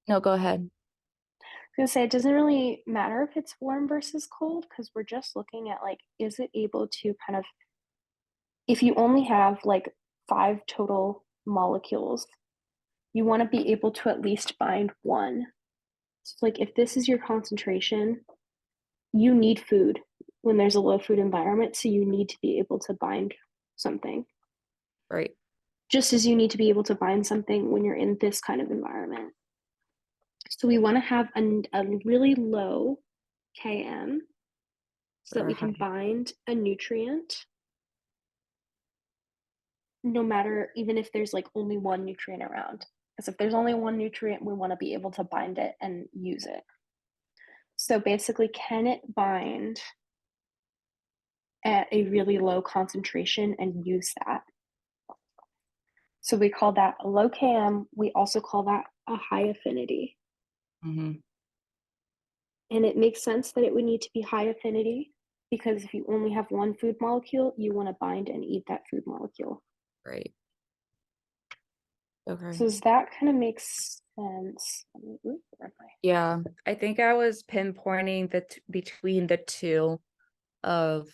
no, go ahead. was gonna say it doesn't really matter if it's warm versus cold because we're just looking at like, is it able to kind of, if you only have like 5 total molecules, you want to be able to at least bind one. So like if this is your concentration, you need food when there's a low food environment, so you need to be able to bind something. Right. Just as you need to be able to bind something when you're in this kind of environment. So we want to have a really low Km so that we can bind a nutrient no matter, even if there's like only one nutrient around. Because if there's only one nutrient, we want to be able to bind it and use it. So basically, can it bind at a really low concentration and use that? So we call that a low Km. We also call that a high affinity. Mm-hmm. And it makes sense that it would need to be high affinity because if you only have one food molecule, you want to bind and eat that food molecule. Right. Okay. So does that kind of makes sense? Yeah, I think I was pinpointing between the two of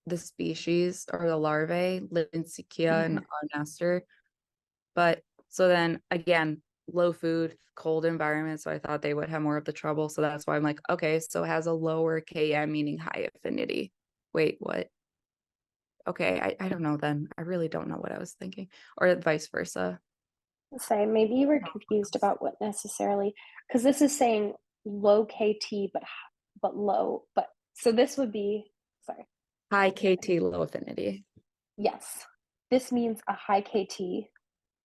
the species or the larvae, Lynchia and Odonaster. But so then again, low food, cold environment. So I thought they would have more of the trouble. So that's why I'm like, okay, so it has a lower Km, meaning high affinity. Wait, what? Okay, I don't know then. I really don't know what I was thinking. Or vice versa. Say maybe you were confused about what necessarily, because this is saying low KT but low, but so this would be, sorry. High KT, low affinity. Yes. This means a high KT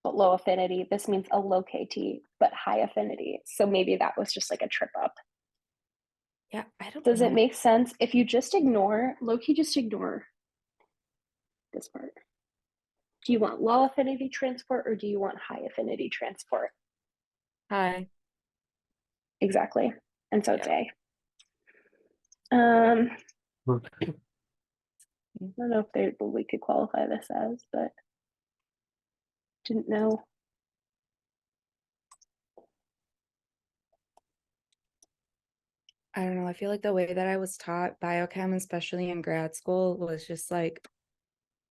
but low affinity. This means a low KT but high affinity. So maybe that was just like a trip up. Yeah, I don't Does know. it make sense if you just ignore, low key just ignore this part? Do you want low affinity transport or do you want high affinity transport? Hi. Exactly. And so Yeah. it's A. I don't know if we could qualify this as, but didn't know. I don't know. I feel like the way that I was taught biochem, especially in grad school, was just like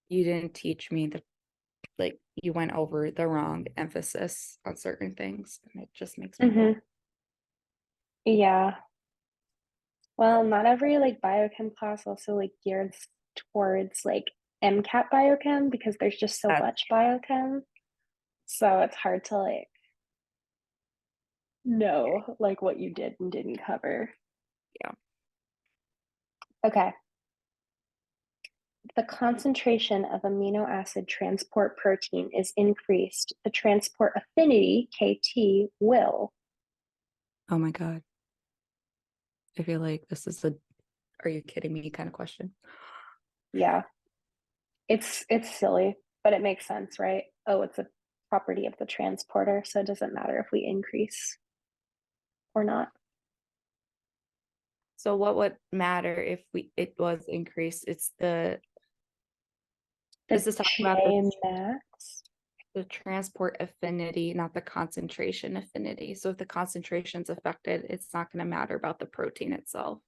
you didn't teach me like you went over the wrong emphasis on certain things. And it just makes me mad. Yeah. Well, not every like biochem class also like geared towards like MCAT biochem because there's just so much biochem. So it's hard to like know like what you did and didn't cover. Yeah. Okay. The concentration of amino acid transport protein is increased. The transport affinity, KT, will. Oh my God. I feel like this is a are you kidding me kind of question. Yeah. It's silly, but it makes sense, right? Oh, it's a property of the transporter, so it doesn't matter if we increase or not. So what would matter if it was increased? It's The this is talking about J max. The transport affinity, not the concentration affinity. So if the concentration's affected, it's not going to matter about the protein itself.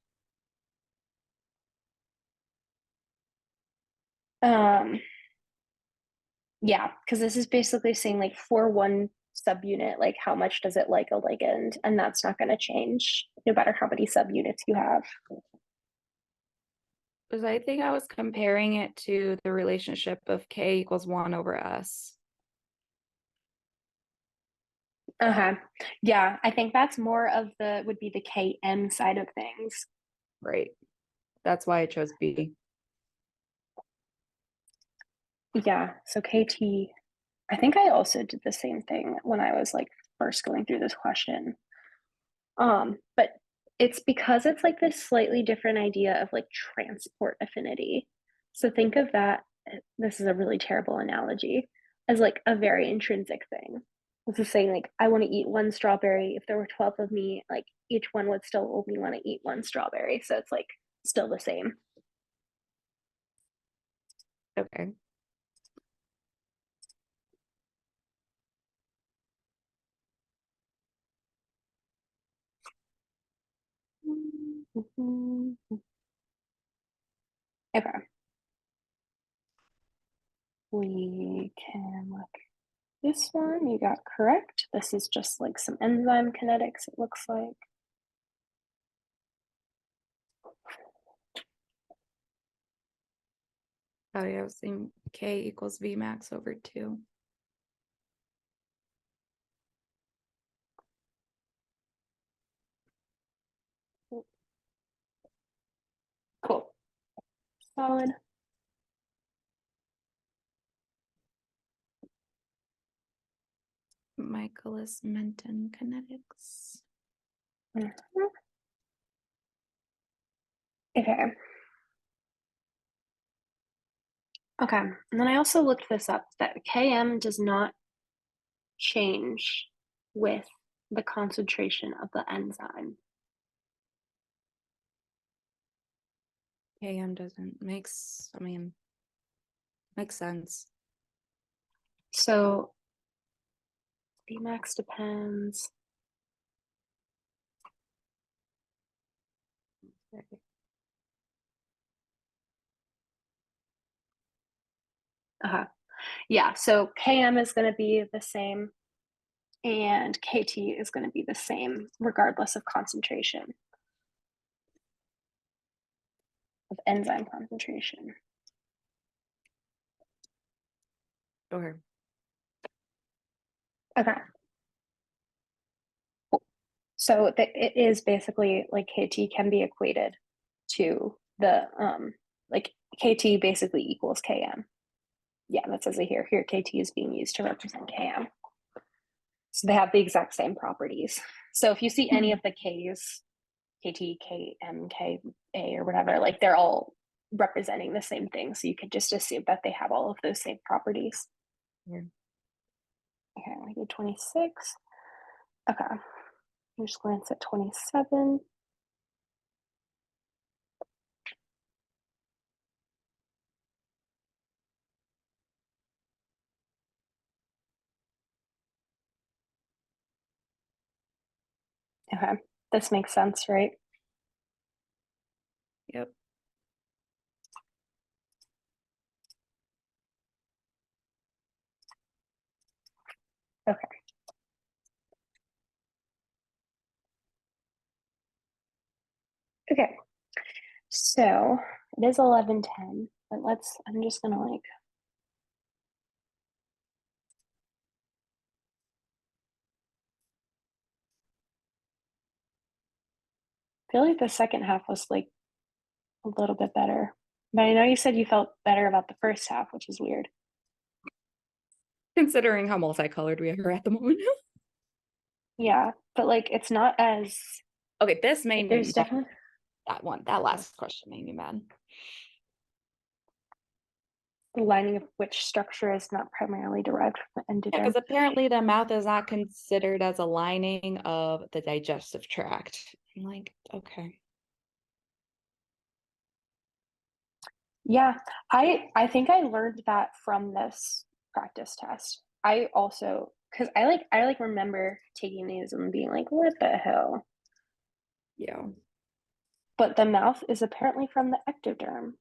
Yeah, because this is basically saying like for one subunit, like how much does it like a ligand? And that's not going to change no matter how many subunits you have. Because I think I was comparing it to the relationship of K equals 1 over S. Uh-huh. Yeah, I think that's more of the would be the KM side of things. Right. That's why I chose B. Yeah, so KT, I think I also did the same thing when I was like first going through this question. But it's because it's like this slightly different idea of like transport affinity. So think of that, this is a really terrible analogy, as like a very intrinsic thing. This is saying like I want to eat one strawberry. If there were 12 of me, like each one would still only want to eat one strawberry. So it's like still the same. Okay. Okay. We can look this one. You got correct. This is just like some enzyme kinetics, it looks like. Oh yeah, I was saying K equals V max over 2. Cool. Solid. Michaelis-Menten kinetics. Mhm. Okay. Okay. And then I also looked this up that Km does not change with the concentration of the enzyme. KM doesn't makes sense. So Vmax depends. Uh-huh. Yeah, so Km is going to be the same and KT is going to be the same regardless of concentration, of enzyme concentration. Sure. Okay. So it is basically like KT can be equated to the like KT basically equals KM. Yeah, that says it here. Here KT is being used to represent KM. So they have the exact same properties. So if you see any of the Ks, KT, KM, KA, or whatever, like they're all representing the same thing. So you could just assume that they have all of those same properties. Yeah. Okay, I did 26. Okay, just glance at 27. Okay, this makes sense, right? Yep. Okay. Okay, so it is 11:10, but I'm just gonna like, I feel like the second half was like a little bit better. But I know you said you felt better about the first half, which is weird. Considering how multicolored we are at the moment. Yeah, but like it's not as Okay, this made like me there's mad. definitely That last question made me mad. the lining of which structure is not primarily derived from the Yeah, endoderm. because apparently the mouth is not considered as a lining of the digestive tract. I'm like, okay. Yeah, I think I learned that from this practice test. I also, because I remember taking these and being like, what the hell? Yeah. But the mouth is apparently from the ectoderm.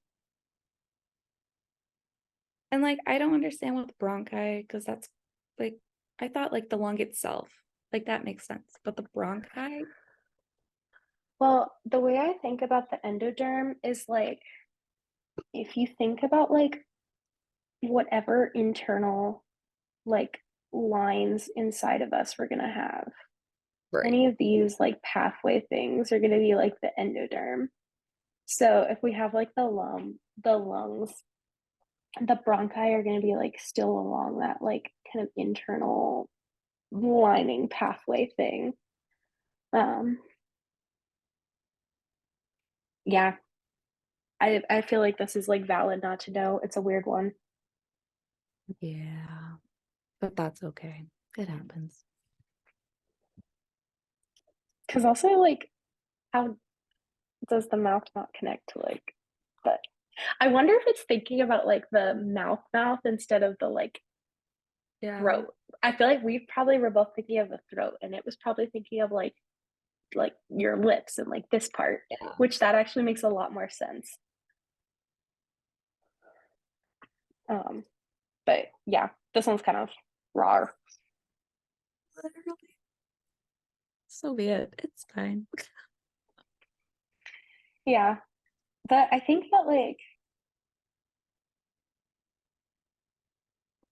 And like, I don't understand with bronchi because that's like, I thought like the lung itself, like that makes sense. But the bronchi, Well, the way I think about the endoderm is like, if you think about like whatever internal like lines inside of us we're gonna have, right. any of these like pathway things are gonna be like the endoderm. So if we have like the lungs, the bronchi are gonna be like still along that like kind of internal lining pathway thing. Um, yeah, I feel like this is like valid not to know. It's a weird one. Yeah. But that's okay. It happens. Because also like how does the mouth not connect to like but I wonder if it's thinking about like the mouth instead of the like Yeah. throat. I feel like we probably were both thinking of the throat and it was probably thinking of like your lips and like this part, Yeah. which that actually makes a lot more sense. Um, but yeah, this one's kind of raw. Literally. So be it. It's fine. Yeah, but I think that like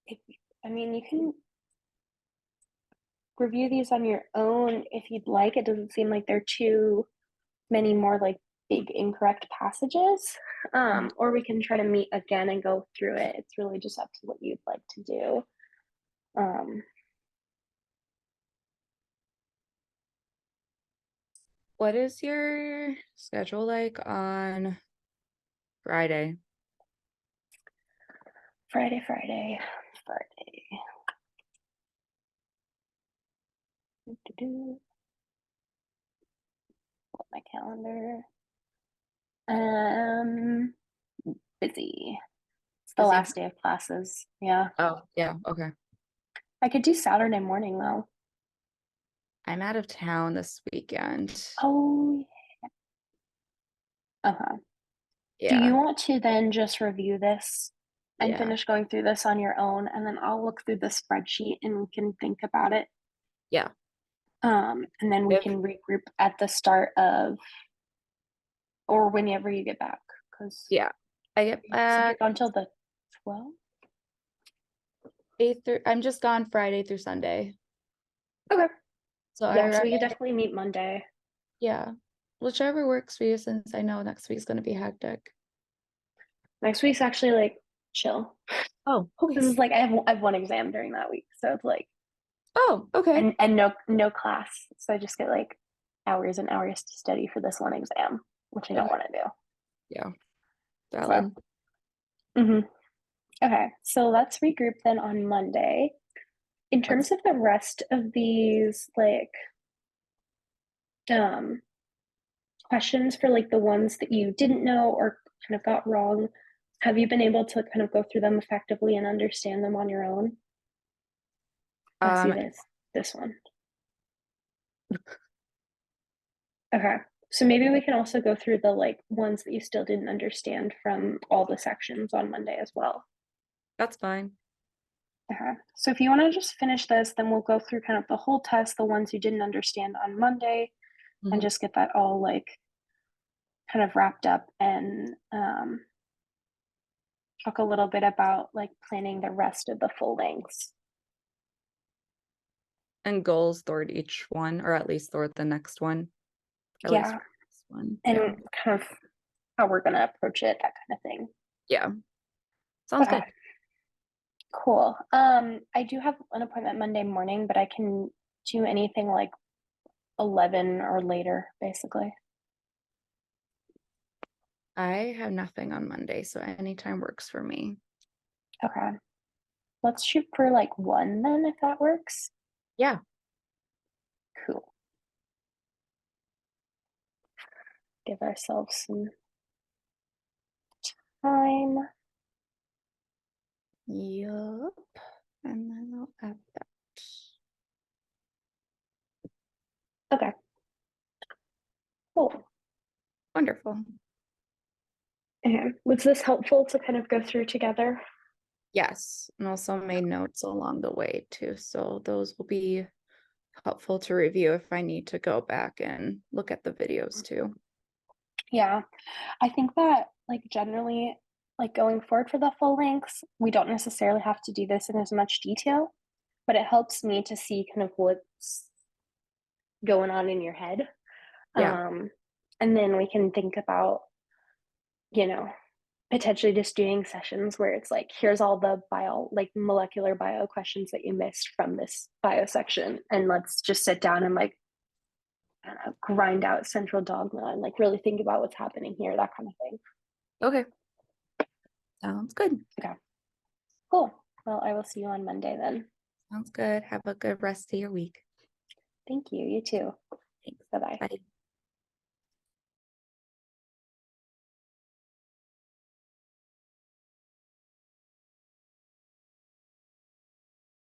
if, I mean you can review these on your own if you'd like. It doesn't seem like there are too many more like big incorrect passages. Or we can try to meet again and go through it. It's really just up to what you'd like to do. Um, What is your schedule like on Friday? Friday. Pull up my calendar. Um, busy. It's the Busy? last day of classes. Yeah. Oh, yeah. Okay. I could do Saturday morning though. I'm out of town this weekend. Oh, uh-huh. Do you Yeah. want to then just review this and Yeah. finish going through this on your own? And then I'll look through the spreadsheet and we can think about it. Yeah. And then we If can regroup at the start of or whenever you get back. Because yeah. I get you said you're back gone till the 12th? 8th through I'm just gone Friday through Sunday. Okay. So I Yeah, so we could arrive, definitely meet Monday. yeah. Whichever works for you since I know next week's gonna be hectic. Next week's actually like chill. Oh, This okay. is like I have one exam during that week. So it's like Oh, okay. and no class. So I just get like hours and hours to study for this one exam, which I don't Okay. want to do. Yeah. So Valid. mhm. Okay. So let's regroup then on Monday. In terms Let's of the rest of these like um questions for like the ones that you didn't know or kind of got wrong, have you been able to kind of go through them effectively and understand them on your own? Let's see um this one. Okay. So maybe we can also go through the like ones that you still didn't understand from all the sections on Monday as well. that's fine. Okay. So if you want to just finish this, then we'll go through kind of the whole test, the ones you didn't understand on Monday, and Mhm. just get that all like kind of wrapped up and talk a little bit about like planning the rest of the full lengths. And goals toward each one, or at least toward the next one. At least Yeah. for this one. Yeah. And kind of how we're going to approach it, that kind of thing. Yeah. Sounds Okay, good. cool. I do have an appointment Monday morning, but I can do anything like 11 or later, basically. I have nothing on Monday, so anytime works for me. Okay. Let's shoot for like 1 then, if that works. Yeah. Cool. Give ourselves some time. Yup. And then I'll add that. Okay. Cool. Wonderful. And was this helpful to kind of go through together? Yes, and also made notes along the way too. So those will be helpful to review if I need to go back and look at the videos too. Yeah, I think that like generally, like going forward for the full ranks, we don't necessarily have to do this in as much detail, but it helps me to see kind of what's going on in your head. Yeah. And then we can think about, you know, potentially just doing sessions where it's like, here's all the bio, like molecular bio questions that you missed from this bio section. And let's just sit down and like grind out central dogma and like really think about what's happening here, that kind of thing. Okay. Sounds good. Okay. Cool. Well, I will see you on Monday then. Sounds good. Have a good rest of your week. Thank you. You too. Thanks. Bye bye. Bye.